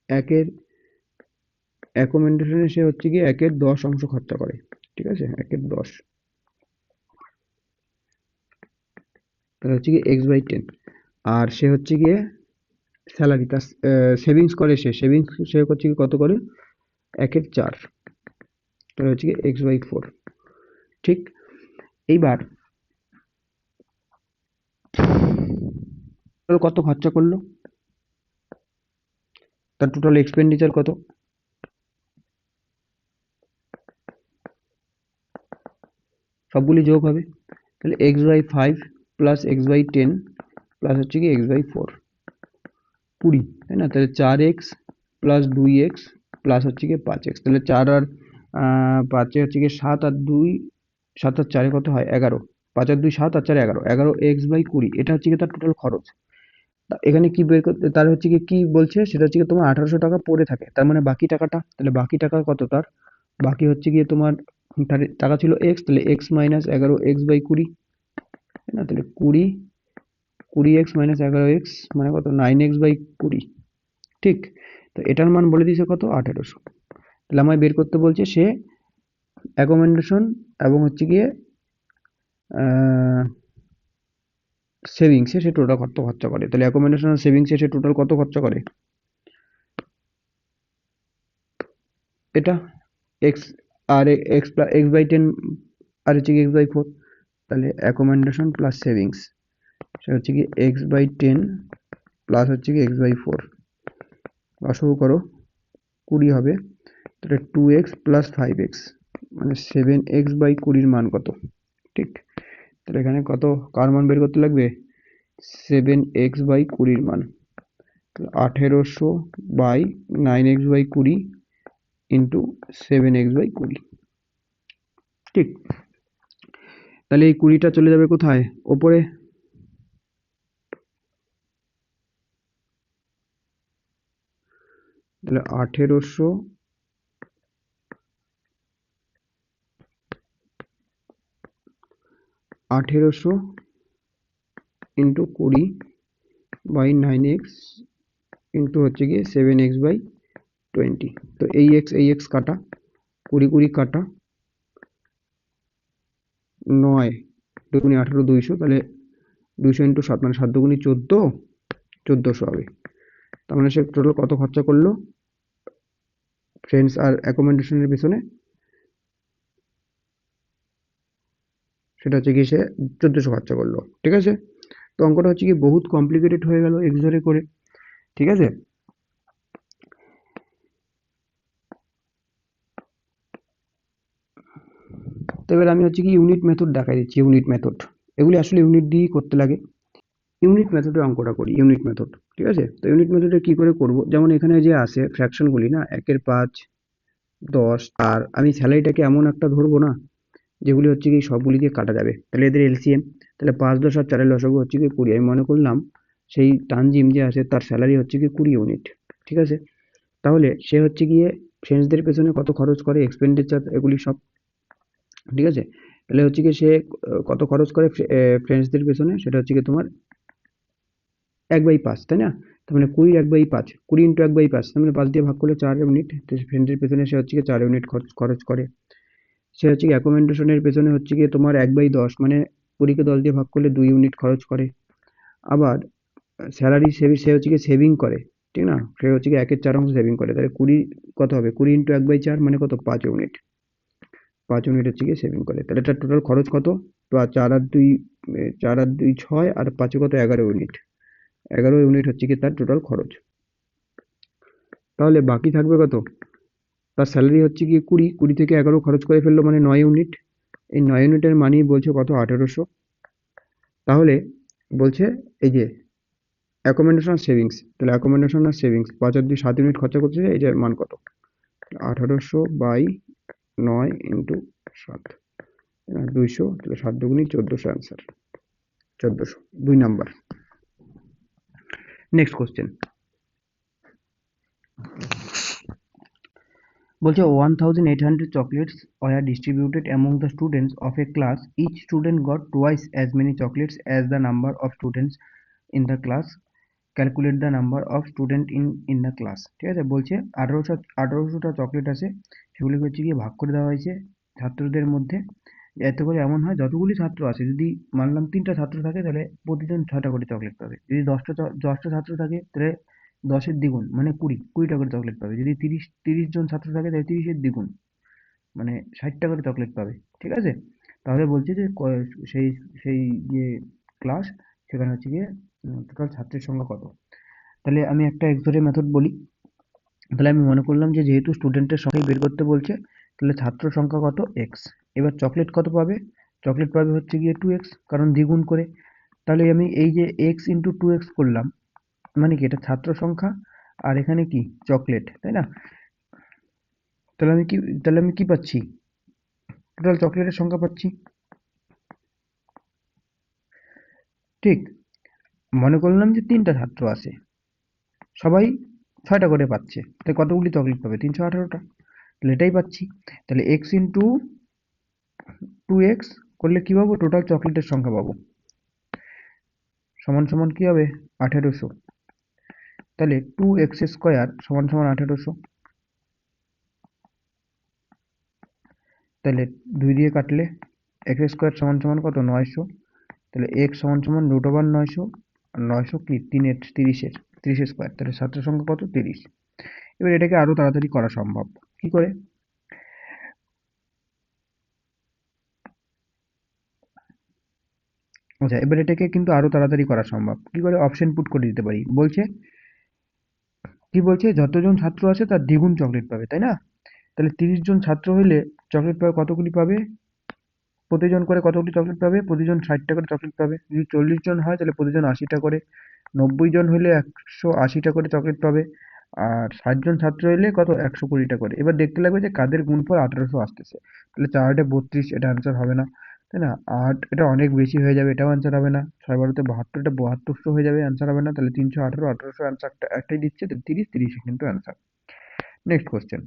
একের অ্যাকোমোডেশনে সে হচ্ছে গিয়ে 1/10 অংশ খরচা করে। ঠিক আছে, 1/10, তাহলে হচ্ছে গিয়ে x/10। আর সে হচ্ছে গিয়ে স্যালারি তার সেভিংস করে, সে হচ্ছে গিয়ে কত করে? 1/4, তাহলে হচ্ছে গিয়ে x/4। ঠিক, এইবার কত খরচা করলো, তার টোটাল এক্সপেন্ডিচার কত? সবগুলি যোগ হবে, তাহলে x/5 প্লাস x/10 প্লাস হচ্ছে কি x/4, 20, তাই না? তাহলে 4x প্লাস 2x প্লাস হচ্ছে কি 5x, তাহলে 4 আর 5 হচ্ছে কি 7 আর 2, 7 আর 4 কত হয়? 11, 5 আর 2 7 আর 4 11, 11x/20, এটা হচ্ছে কি তার টোটাল খরচ। এখানে কি বের করতে, তার হচ্ছে কি বলছে, সেটা হচ্ছে কি তোমার 1800 টাকা পড়ে থাকে, তার মানে বাকি টাকাটা, তাহলে বাকি টাকা কত তার? বাকি হচ্ছে গিয়ে তোমার টাকা ছিল এক্স, তাহলে এক্স মাইনাস 11x/20, তাই না? তাহলে 20x মাইনাস 11x মানে কত? 9x/20। ঠিক, তো এটার মান বলে দিয়েছে কত? 1800। তাহলে আমায় বের করতে বলছে সে অ্যাকোমোডেশন এবং হচ্ছে গিয়ে সেভিংসে সে টোটাল কত খরচা করে। তাহলে অ্যাকোমোডেশন আর সেভিংসে সে টোটাল কত খরচা করে? এটা এক্স, আর x/10 আর হচ্ছে কি x/4, তাহলে অ্যাকোমোডেশন প্লাস সেভিংস সেটা হচ্ছে কি x/10 প্লাস হচ্ছে কি x/4, লসাগু করো 20 হবে, তাহলে 2x প্লাস 5x মানে 7x/20 মান কত? ঠিক, তাহলে এখানে কত, কার মান বের করতে লাগবে? 7x/20 মান, 1800/9x/20 ইন্টু 7x/20। ঠিক, তাহলে এই 20টা চলে যাবে কোথায়? ওপরে। তাহলে 1800 ইন্টু 20/9x ইন্টু হচ্ছে গিয়ে 7x/20। তো এই এক্স কাটা, 20 কাটা 9, 2 × 18 200, তাহলে 200 ইন্টু 7 মানে 7 × 14, 1400 হবে। তার মানে সে টোটাল কত খরচা করলো ফ্রেন্ডস আর অ্যাকোমোডেশনের পিছনে? সেটা হচ্ছে কি সে 1400 খরচা করলো। ঠিক আছে, তো অঙ্কটা হচ্ছে কি বহুত কমপ্লিকেটেড হয়ে গেল এক্স ধরে করে। ঠিক আছে, তো এবার আমি হচ্ছে কি ইউনিট মেথড দেখাই দিচ্ছি। ইউনিট মেথড, এগুলি আসলে ইউনিট দিয়েই করতে লাগে। ইউনিট মেথডে অঙ্কটা করি, ইউনিট মেথড। ঠিক আছে, তো ইউনিট মেথডে কি করে করব, যেমন এখানে যে আছে ফ্র্যাকশনগুলি না, 1/5, 10, আর আমি স্যালারিটাকে এমন একটা ধরবো না যেগুলি হচ্ছে কি সবগুলি দিয়ে কাটা যাবে, তাহলে এদের এলসিএম। তাহলে 5, 10 আর 4 লসাগু হচ্ছে কি 20। আমি মনে করলাম সেই তানজিম যে আছে তার স্যালারি হচ্ছে কি 20 ইউনিট, ঠিক আছে? তাহলে সে হচ্ছে গিয়ে ফ্রেন্ডসদের পেছনে কত খরচ করে, এক্সপেন্ডিচার এগুলি সব, ঠিক আছে? তাহলে হচ্ছে কি সে কত খরচ করে ফ্রেন্ডসদের পেছনে, সেটা হচ্ছে কি তোমার 1/5, তাই না? তার মানে 20 1/5, 20 ইন্টু 1/5, তার মানে 5 দিয়ে ভাগ করলে 4 ইউনিট। তো ফ্রেন্ডের পেছনে সে হচ্ছে কি 4 ইউনিট খরচ করে। সে হচ্ছে কি অ্যাকোমোডেশনের পেছনে হচ্ছে গিয়ে তোমার 1/10, মানে 20 কে 10 দিয়ে ভাগ করলে 2 ইউনিট খরচ করে। আবার স্যালারি সে হচ্ছে গিয়ে সেভিং করে, ঠিক না? সে হচ্ছে গিয়ে 1/4 সেভিং করে। তাহলে 20 কত হবে, 20 ইন্টু 1/4 মানে কত, 5 ইউনিট। 5 ইউনিট হচ্ছে গিয়ে সেভিং করে। তাহলে তার টোটাল খরচ কত? 4 আর 2 6, আর 5 কত, 11 ইউনিট। 11 ইউনিট হচ্ছে কি তার টোটাল খরচ। তাহলে বাকি থাকবে কত? তার স্যালারি হচ্ছে গিয়ে 20, 20 থেকে 11 খরচ করে ফেললো, মানে 9 ইউনিট। এই 9 ইউনিটের মানেই বলছে কত, 1800। তাহলে বলছে এই যে অ্যাকোমোডেশন আর সেভিংস, তাহলে অ্যাকোমোডেশন আর সেভিংস 5 আর 2 7 ইউনিট খরচা করছে, এটার মান কত? 1800/9 ইন্টু 7, 200, তাহলে 7 দুগুণী 1400, অ্যান্সার 1400, 2 নাম্বার। নেক্সট কোশ্চেন বলছে 1800 chocolates were distributed among the students of a class. Each student got twice as many chocolates as the number of students in the class. Calculate the number of student in the class. ঠিক আছে, বলছে 1800টা chocolate আছে, সেগুলোকে হচ্ছে গিয়ে ভাগ করে দেওয়া হয়েছে ছাত্রদের মধ্যে। এতে করে এমন হয়, যতগুলি ছাত্র আছে, যদি মানলাম 3টা ছাত্র থাকে, তাহলে প্রতিজন 6টা করে চকলেট পাবে। যদি 10টা ছাত্র থাকে, তাহলে 10-এর দ্বিগুণ মানে 20টা করে চকলেট পাবে। যদি 30 জন ছাত্র থাকে, তাহলে 30-এর দ্বিগুণ মানে 60টা করে চকলেট পাবে, ঠিক আছে? তাহলে বলছে যে সেই সেই যে ক্লাস, সেখানে হচ্ছে গিয়ে টোটাল ছাত্রের সংখ্যা কত। তাহলে আমি একটা এক্সরে মেথড বলি। তাহলে আমি মনে করলাম যে যেহেতু স্টুডেন্টের সংখ্যা বের করতে বলছে, তাহলে ছাত্র সংখ্যা কত, এক্স। এবার চকলেট কত পাবে, চকলেট পাবে হচ্ছে গিয়ে 2x, কারণ দ্বিগুণ করে। তাহলে আমি এই যে এক্স ইন্টু 2x করলাম, মানে কি এটা ছাত্র সংখ্যা, আর এখানে কি চকলেট, তাই না? তাহলে আমি কি পাচ্ছি, টোটাল চকলেটের সংখ্যা পাচ্ছি। ঠিক, মনে করলাম যে 3টা ছাত্র আছে, সবাই 6টা করে পাচ্ছে, তাই কতগুলি চকলেট পাবে, 318টা। তাহলে এটাই পাচ্ছি। তাহলে এক্স ইন্টু 2x করলে কি পাবো, টোটাল চকলেটের সংখ্যা পাবো, সমান সমান কি হবে, 1800। তাহলে 2x² সমান সমান 1800। তাহলে 2 দিয়ে কাটলে x² সমান সমান কত, 900। তাহলে x সমান সমান √900, আর 900 কি 30-এর স্কোয়ার, তাহলে ছাত্র সংখ্যা কত, 30। এবার এটাকে আরো তাড়াতাড়ি করা সম্ভব, কি করে? আচ্ছা, এবার এটাকে কিন্তু আরো তাড়াতাড়ি করা সম্ভব, কি করে? অপশন পুট করে দিতে পারি। বলছে কি, বলছে যতজন ছাত্র আছে তার দ্বিগুণ চকলেট পাবে, তাই না? তাহলে 30 জন ছাত্র হইলে চকলেট পাবে কতগুলি পাবে, প্রতিজন করে কতগুলি চকলেট পাবে, প্রতিজন 60টা করে চকলেট পাবে। যদি 40 জন হয়, তাহলে প্রতিজন 80টা করে। 90 জন হইলে 180টা করে চকলেট পাবে। আর 60 জন ছাত্র হইলে কত, 120টা করে। এবার দেখতে লাগবে যে কাদের গুণফল 1800 আসতেছে। তাহলে 4 32, এটা অ্যান্সার হবে না, তাই না? 8 এটা অনেক বেশি হয়ে যাবে, এটাও অ্যান্সার হবে না। 6 12 72, এটা 7200 হয়ে যাবে, অ্যান্সার হবে না। তাহলে 318, 1800 অ্যান্সারটা একটাই দিচ্ছে, 30, 30 কিন্তু অ্যান্সার। নেক্সট কোশ্চেন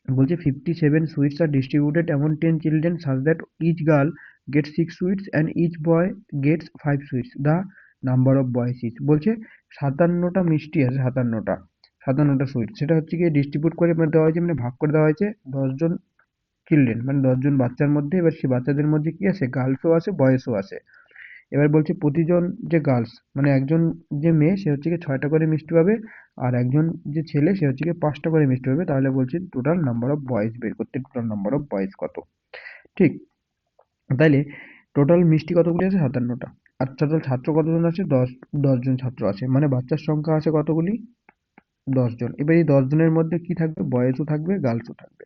বলছে 57 sweets are distributed among 10 children such that each girl gets 6 sweets and each boy gets 5 sweets. The number of boys is, বলছে 57টা মিষ্টি আছে, 57টা সুইট, সেটা হচ্ছে গিয়ে ডিস্ট্রিবিউট করে মানে দেওয়া হয়েছে, মানে ভাগ করে দেওয়া হয়েছে 10 জন চিলড্রেন, মানে 10 জন বাচ্চার মধ্যে। এবার সেই বাচ্চাদের মধ্যে কি আছে, গার্লসও আছে, বয়েজও আছে। এবার বলছে প্রতিজন যে গার্লস, মানে একজন যে মেয়ে, সে হচ্ছে গিয়ে 6টা করে মিষ্টি পাবে, আর একজন যে ছেলে, সে হচ্ছে গিয়ে 5টা করে মিষ্টি পাবে। তাহলে বলছে টোটাল নাম্বার অফ বয়েজ বের করতে, টোটাল নাম্বার অফ বয়েজ কত। ঠিক, তাইলে টোটাল মিষ্টি কতগুলি আছে, 57টা। আর টোটাল ছাত্র কতজন আছে, 10 জন ছাত্র আছে, মানে বাচ্চার সংখ্যা আছে কতগুলি, 10 জন। এবার এই 10 জনের মধ্যে কি থাকবে, বয়েজও থাকবে, গার্লসও থাকবে।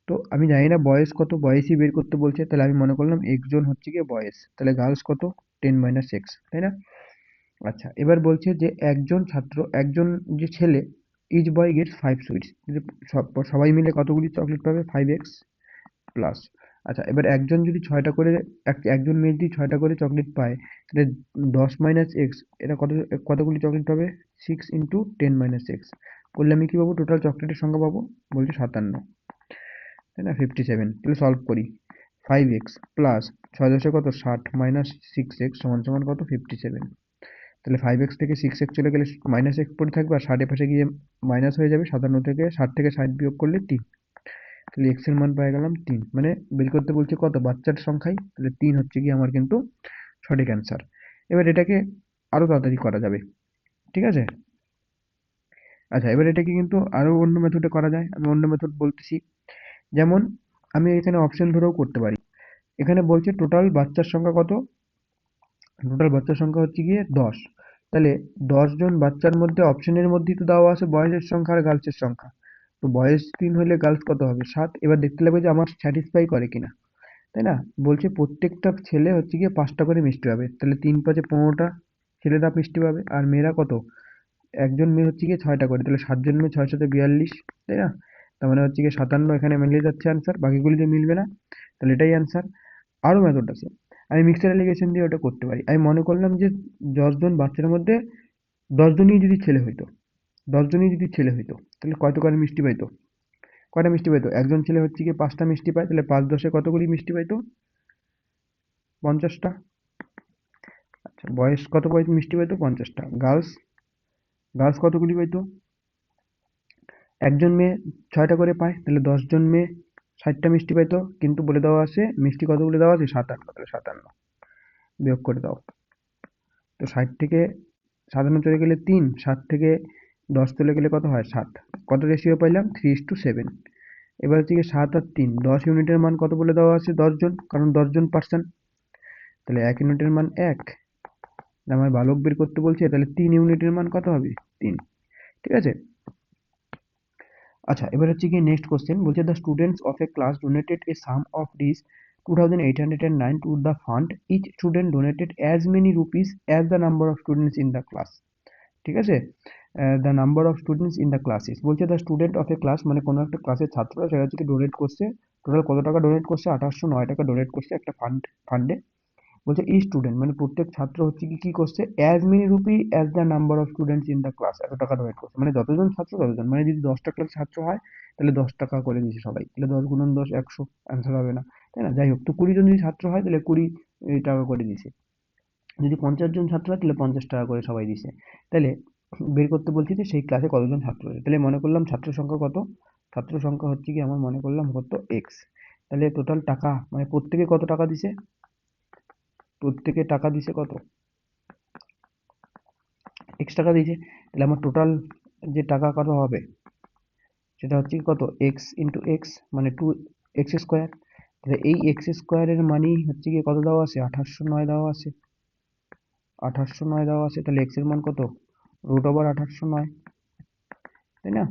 তো আমি জানি না বয়েজ কত, বয়েজই বের করতে বলছে। তাহলে আমি মনে করলাম একজন হচ্ছে গিয়ে বয়েজ, তাহলে গার্লস কত, 10 - x, তাই না? আচ্ছা, এবার বলছে যে একজন যে ছেলে, ইচ বয় গেটস 5 সুইটস, সবাই মিলে কতগুলি চকলেট পাবে, 5x প্লাস আচ্ছা, এবার একজন যদি 6টা করে একজন মেয়ে যদি 6টা করে চকলেট পায়, তাহলে 10 মাইনাস এক্স, এটা কতগুলি চকলেট পাবে? 6 ইন্টু 10 মাইনাস এক্স করলে আমি কি পাবো? টোটাল চকলেটের সংখ্যা পাবো, বলছে 57, তাই না? 57। তাহলে সলভ করি। 5x প্লাস 6 কত 60 মাইনাস 6x সমান সমান কত? 57। তাহলে 5x থেকে 6x চলে গেলে মাইনাস এক্স পড়ে থাকবে, আর 60 পাশে গিয়ে মাইনাস হয়ে যাবে। 57 থেকে 60 বিয়োগ করলে 3। তাহলে এক্স এর মান পেয়ে গেলাম 3। মানে বের করতে বলছে কত? বাচ্চার সংখ্যায়। তাহলে 3 হচ্ছে কি আমার কিন্তু সঠিক অ্যান্সার। এবার এটাকে আরো তাড়াতাড়ি করা যাবে, ঠিক আছে? আচ্ছা, এবার এটাকে কিন্তু আরো অন্য মেথডে করা যায়। আমি অন্য মেথড বলতেছি। যেমন আমি এখানে অপশন ধরেও করতে পারি। এখানে বলছে টোটাল বাচ্চার সংখ্যা কত? টোটাল বাচ্চার সংখ্যা হচ্ছে গিয়ে 10। তাহলে 10 জন বাচ্চার মধ্যে অপশনের মধ্যেই তো দেওয়া আছে বয়েজের সংখ্যা আর গার্লসের সংখ্যা। তো বয়েজ 3 হলে গার্লস কত হবে? 7। এবার দেখতে লাগবে যে আমার স্যাটিসফাই করে কিনা, তাই না? বলছে প্রত্যেকটা ছেলে হচ্ছে গিয়ে 5টা করে মিষ্টি পাবে। তাহলে 3 5 15টা ছেলেরা মিষ্টি পাবে। আর মেয়েরা কত? একজন মেয়ে হচ্ছে গিয়ে 6টা করে। তাহলে 7 জন মেয়ে 6 7 42, তাই না? তার মানে হচ্ছে গিয়ে 57 এখানে মিলে যাচ্ছে অ্যান্সার, বাকিগুলিতে মিলবে না। তাহলে এটাই অ্যান্সার। আরও মেথড আছে। আমি মিক্সার অ্যালিগেশন দিয়ে ওটা করতে পারি। আমি মনে করলাম যে 10 জন বাচ্চার মধ্যে 10 জনই যদি ছেলে হইতো, 10 জনই যদি ছেলে হইতো, তাহলে কত করে মিষ্টি পাইতো? কয়টা মিষ্টি পাইতো? একজন ছেলে হচ্ছে গিয়ে 5টা মিষ্টি পায়, তাহলে 5 10 কতগুলি মিষ্টি পাইতো? 50টা। আচ্ছা, বয়েজ কত মিষ্টি পাইতো? 50টা। গার্লস, গার্লস কতগুলি পাইতো? একজন মেয়ে 6টা করে পায়, তাহলে 10 জন মেয়ে 60টা মিষ্টি পাইতো। কিন্তু বলে দেওয়া আছে মিষ্টি কতগুলি দেওয়া আছে? 57। তাহলে 57 বিয়োগ করে দাও। তো 60 থেকে 57 চলে গেলে 3, 7 থেকে 10 চলে গেলে কত হয়? 7। কত রেশিও পাইলাম? 3:7। এবার হচ্ছে গিয়ে 7 আর 3, 10 ইউনিটের মান কত বলে দেওয়া আছে? 10 জন, কারণ 10 জন পার্সন। তাহলে 1 ইউনিটের মান 1। আমার বালক বের করতে বলছে, তাহলে 3 ইউনিটের মান কত হবে? 3। ঠিক আছে? আচ্ছা, এবার হচ্ছে গিয়ে নেক্সট কোশ্চেন। বলছে the students of a class donated a sum of rs 2809 to the fund. Each student donated as many rupees as the number of students in the class. ঠিক আছে? The number of students in the classes, বলছে the student of a class মানে কোনো একটা ক্লাসের ছাত্ররা সেটা হচ্ছে ডোনেট করছে। টোটাল কত টাকা ডোনেট করছে? 2809 টাকা ডোনেট করছে একটা ফান্ডে। বলছে ই স্টুডেন্ট মানে প্রত্যেক ছাত্র হচ্ছে কি কি করছে? As many rupee as the number of students in the class, এত টাকা ডোনেট করছে। মানে যতজন ছাত্র ততজন, মানে যদি 10টা ক্লাস ছাত্র হয় তাহলে 10 টাকা করে দিয়েছে সবাই। তাহলে 10 গুণন 10 100, অ্যান্সার হবে না, তাই না? যাই হোক, তো 20 জন যদি ছাত্র হয় তাহলে 20 টাকা করে দিয়েছে। যদি 50 জন ছাত্র হয় তাহলে 50 টাকা করে সবাই দিছে। তাহলে বের করতে বলছি যে সেই ক্লাসে কতজন ছাত্র আছে। তাহলে মনে করলাম ছাত্র সংখ্যা কত? ছাত্র সংখ্যা হচ্ছে কি আমার মনে করলাম কত? এক্স। তাহলে টোটাল টাকা মানে প্রত্যেকে কত টাকা দিছে? প্রত্যেকে টাকা দিছে কত? এক্স টাকা দিয়েছে। তাহলে আমার টোটাল যে টাকা কত হবে সেটা হচ্ছে কত? এক্স ইন্টু এক্স মানে 2x²। তাহলে এই এক্স স্কোয়ারের মানই হচ্ছে গিয়ে কত দেওয়া আছে? 2809 দেওয়া আছে। 2809 দেওয়া আছে। তাহলে এক্স এর মান কত? √2809, তাই না?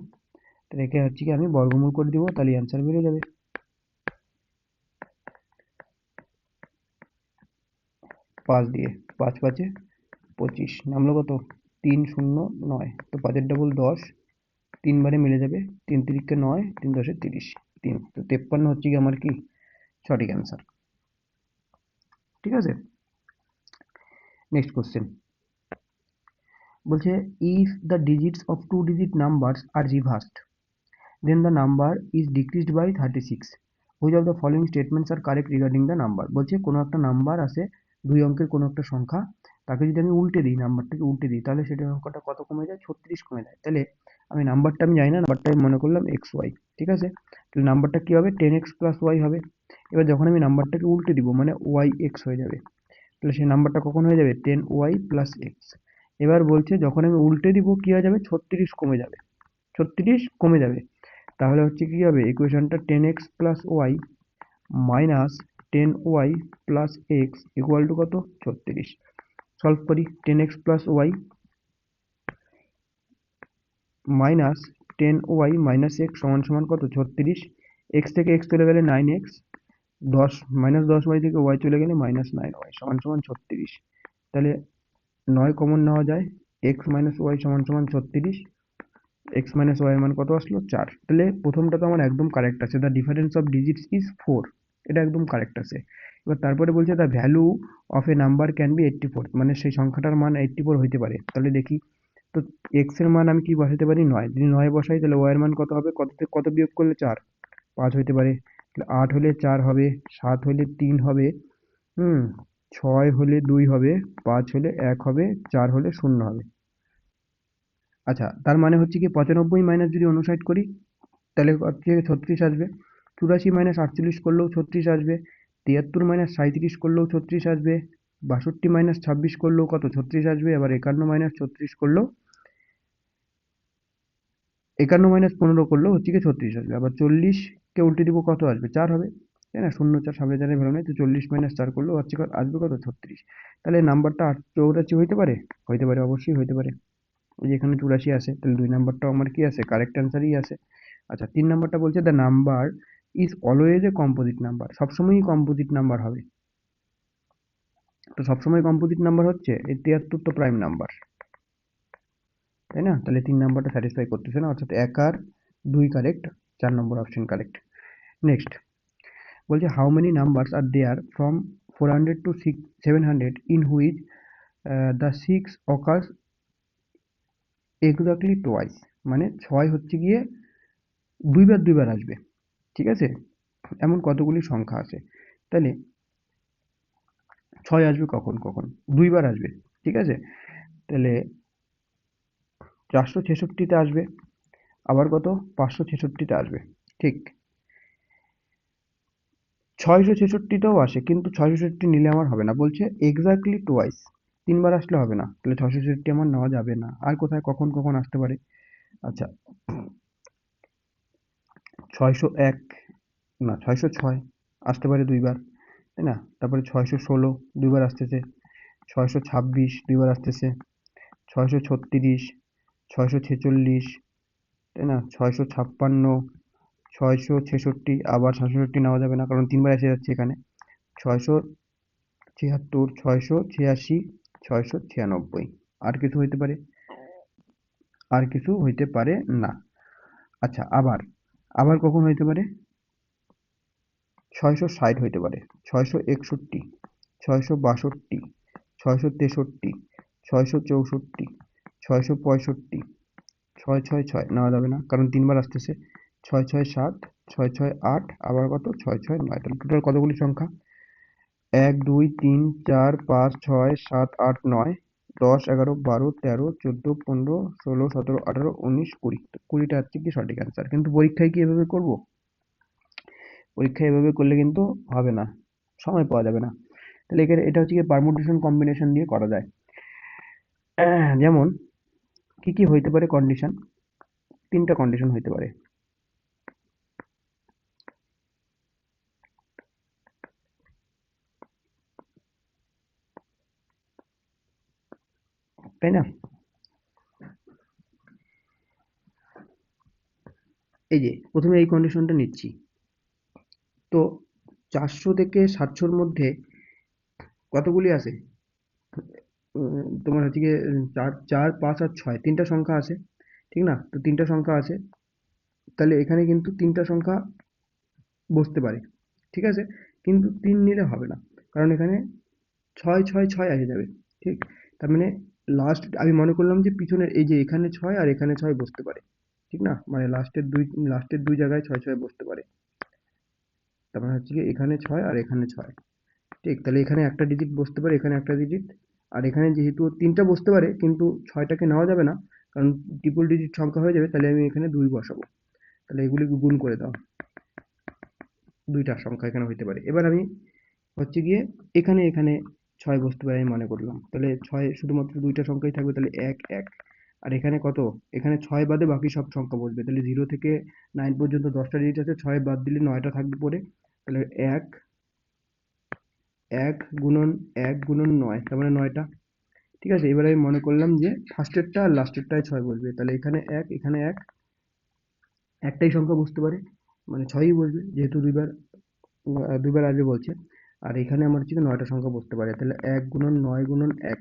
তাহলে একে হচ্ছে কি আমি বর্গমূল করে দিব, তাহলে অ্যান্সার বেরিয়ে যাবে। 5 দিয়ে 5 5 25 নামলো কত? 309। তো 5 ডবল 10, 3 বারে মিলে যাবে। 3 3 9, 3 10 30, 3। তো 53 হচ্ছে কি আমার কি সঠিক অ্যান্সার। ঠিক আছে? Next question. বলছে if the digits of 2 digit numbers are reversed then the number is decreased by 36, which of the following statements are correct regarding the number. বলছে কোনো একটা নাম্বার আছে, 2 অঙ্কের কোনো একটা সংখ্যা, তাকে যদি আমি উল্টে দিই, নাম্বারটাকে উল্টে দিই, তাহলে সেটার অঙ্কটা কত কমে যায়? 36 কমে যায়। তাহলে নাম্বারটা আমি জানি না, নাম্বারটা আমি মনে করলাম এক্স ওয়াই। ঠিক আছে? তাহলে নাম্বারটা কি হবে? 10x প্লাস ওয়াই হবে। এবার যখন আমি নাম্বারটাকে উল্টে দিব মানে ওয়াই এক্স হয়ে যাবে। তাহলে সেই নাম্বারটা কখন হয়ে যাবে? 10y plus x. এবার বলছে যখন আমি উল্টে দিব কি হয়ে যাবে? 36 কমে যাবে। 36 কমে যাবে। তাহলে হচ্ছে কি হবে? ইকুয়েশনটা 10x plus Y minus 10y plus X equal to কত? 36। সলভ করি। 10x plus Y minus 10y minus X সমান সমান কত? 36। এক্স থেকে এক্স চলে গেলে 9x, 10 মাইনাস 10y থেকে ওয়াই চলে গেলে মাইনাস 9y সমান সমান 36। তাহলে 9 কমন নেওয়া যায়, এক্স মাইনাস ওয়াই সমান সমান 36। এক্স মাইনাস ওয়াই এর মান কত আসলো? 4। তাহলে প্রথমটা তো আমার একদম কারেক্ট আছে, the difference of digits is 4। এটা একদম কারেক্ট আছে। এবার তারপরে বলছে the value of A number can be 84, মানে সেই সংখ্যাটার মান 84 হইতে পারে। তাহলে দেখি, তো এক্স এর মান আমি কি বসাতে পারি, 9। যদি 9 বসাই তাহলে ওয়াই এর মান কত হবে, কত থেকে কত বিয়োগ করলে 4, 5 হইতে পারে। তাহলে 8 হলে 4 হবে, 7 হলে 3 হবে, হুম, 6 হলে 2 হবে, 5 হলে 1 হবে, 4 হলে 0 হবে। আচ্ছা, তার মানে হচ্ছে কি 95 মাইনাস যদি 59 করি তাহলে হচ্ছে 36 আসবে। 84 মাইনাস 48 করলেও 36 আসবে। 73 মাইনাস 37 করলেও 36 আসবে। 62 মাইনাস 26 করলেও কত 36 আসবে। আবার 51 মাইনাস 36 করলেও, 51 মাইনাস 15 করলেও হচ্ছে কি 36 আসবে। আবার 40 কে উল্টে দিব কত আসবে, 4 হবে, তাই না? 0 4 সামনে জানে ভ্যালু নেই, তো 40 মাইনাস 4 করলেও হচ্ছে আসবে কত 36। তাহলে নাম্বারটা 84 হইতে পারে, হইতে পারে, অবশ্যই হইতে পারে। এই যে এখানে 84 আছে, তাহলে 2 নাম্বারটাও আমার কি আছে, কারেক্ট অ্যান্সারই আছে। আচ্ছা, 3 নাম্বারটা বলছে the number is always a composite number, সবসময়ই কম্পোজিট নাম্বার হবে। তো সবসময় কম্পোজিট নাম্বার হচ্ছে এই 73 তো প্রাইম নাম্বার, তাই না? তাহলে 3 নাম্বারটা স্যাটিসফাই করতেছে না, অর্থাৎ 1 আর 2 correct, 4 number option correct. Next বলছে how many numbers are there from 400 to 700 in which the 6 occurs exactly twice, মানে 6 হচ্ছে গিয়ে দুইবার আসবে, ঠিক আছে? এমন কতগুলি সংখ্যা আছে, তাহলে 6 আসবে কখন কখন, দুইবার আসবে, ঠিক আছে? তাহলে 466তে আসবে, আবার কত 566তে আসবে, ঠিক। 666টাও আসে, কিন্তু 666 নিলে আমার হবে না, বলছে এক্স্যাক্টলি টুয়াইস, তিনবার আসলে হবে না, তাহলে 666 আমার নেওয়া যাবে না। আর কোথায় কখন কখন আসতে পারে, আচ্ছা 601, না 606 আসতে পারে দুইবার, তাই না? তারপরে 616 দুইবার আসতেছে, 626 দুইবার আসতেছে, 636, 646, তাই না? 656, 666, আবার 666 নেওয়া যাবে না কারণ তিনবার এসে যাচ্ছে এখানে। 676, 686, 696। আর কিছু হইতে পারে, আর কিছু হইতে পারে না। আচ্ছা, আবার আবার কখন হইতে পারে, 660 হইতে পারে, 661, 662, 663, 664, 665, 666 নেওয়া যাবে না কারণ তিনবার আসতেছে, 667, 668, আবার কত 669। তাহলে টোটাল কতগুলি সংখ্যা, 1 2 3 4 5 6 7 8 9 10 11 12 13 14 15 16 17 18 19 20, 20টা হচ্ছে কি সঠিক অ্যান্সার। কিন্তু পরীক্ষায় কি এভাবে করব, পরীক্ষায় এভাবে করলে কিন্তু হবে না, সময় পাওয়া যাবে না। তাহলে এখানে এটা হচ্ছে কি পারমুটেশন কম্বিনেশন দিয়ে করা যায়। যেমন কি কি হইতে পারে কন্ডিশন, 3টা কন্ডিশন হইতে পারে, তাই না? এই যে প্রথমে এই কন্ডিশনটা নিচ্ছি, তো 400 থেকে 700 মধ্যে কতগুলি আছে, তোমার হচ্ছে গিয়ে 4 4 5 আর 6 তিনটা সংখ্যা আছে, ঠিক না? তো তিনটা সংখ্যা আছে, তাহলে এখানে কিন্তু তিনটা সংখ্যা বসতে পারে, ঠিক আছে? কিন্তু 3 নিলে হবে না, কারণ এখানে 6 6 6 এসে যাবে, ঠিক? তার মানে লাস্ট আমি মনে করলাম যে পিছনের এই যে এখানে 6 আর এখানে 6 বসতে পারে, ঠিক না? মানে লাস্টের দুই জায়গায় 6 6 বসতে পারে। তার মানে হচ্ছে গিয়ে এখানে 6 আর এখানে 6, ঠিক? তাহলে এখানে একটা ডিজিট বসতে পারে, এখানে একটা ডিজিট, আর এখানে যেহেতু তিনটা বসতে পারে কিন্তু 6টাকে নেওয়া যাবে না কারণ ট্রিপল ডিজিট সংখ্যা হয়ে যাবে, তাহলে আমি এখানে 2 বসাবো। তাহলে এগুলিকে গুণ করে দাও, দুইটা সংখ্যা এখানে হইতে পারে। এবার আমি হচ্ছে গিয়ে এখানে এখানে 6 বসতে পারে আমি মনে করলাম, তাহলে 6 শুধুমাত্র দুইটা সংখ্যাই থাকবে, তাহলে 1 1। আর এখানে কত, এখানে 6 বাদে বাকি সব সংখ্যা বসবে, তাহলে 0 থেকে 9 পর্যন্ত 10টা ডিজিট আছে, 6 বাদ দিলে 9টা থাকবে পড়ে, তাহলে 1 1 গুণন 1 গুণন 9, তার মানে 9টা, ঠিক আছে? এবার আমি মনে করলাম যে ফার্স্টেরটা আর লাস্টেরটায় 6 বসবে, তাহলে এখানে 1 এখানে 1, একটাই সংখ্যা বসতে পারে, মানে 6ই বসবে যেহেতু দুইবার আসবে বলছে। আর এখানে আমার হচ্ছে 9টা সংখ্যা বসতে পারে, তাহলে 1 গুণন 9 গুণন 1,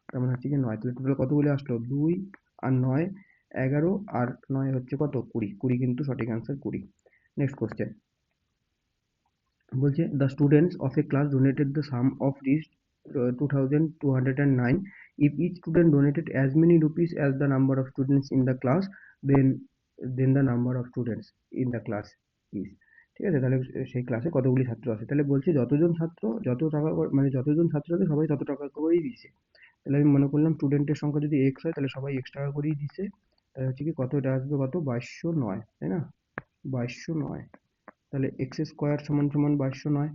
তার মানে হচ্ছে 9। তাহলে টোটাল কতগুলো আসলো, 2 আর 9 11, আর 9 হচ্ছে কত 20, 20 কিন্তু সঠিক অ্যান্সার 20। নেক্সট কোশ্চেন, বলছে the students of a class donated the sum of রিচ 2209. If each student donated as many rupees as the number of students in the class, then the number of students in the class is. ঠিক আছে, তাহলে সেই ক্লাসে কতগুলি ছাত্র আছে, তাহলে বলছে যতজন ছাত্র যত টাকা মানে যতজন ছাত্র আছে সবাই তত টাকা করেই দিছে। তাহলে আমি মনে করলাম স্টুডেন্টের সংখ্যা যদি এক্স হয় তাহলে সবাই এক্স টাকা করেই দিছে। তাহলে হচ্ছে কি কত, এটা আসবে কত, 2209, তাই না, 2209। তাহলে এক্স স্কোয়ার সমান সমান 2209,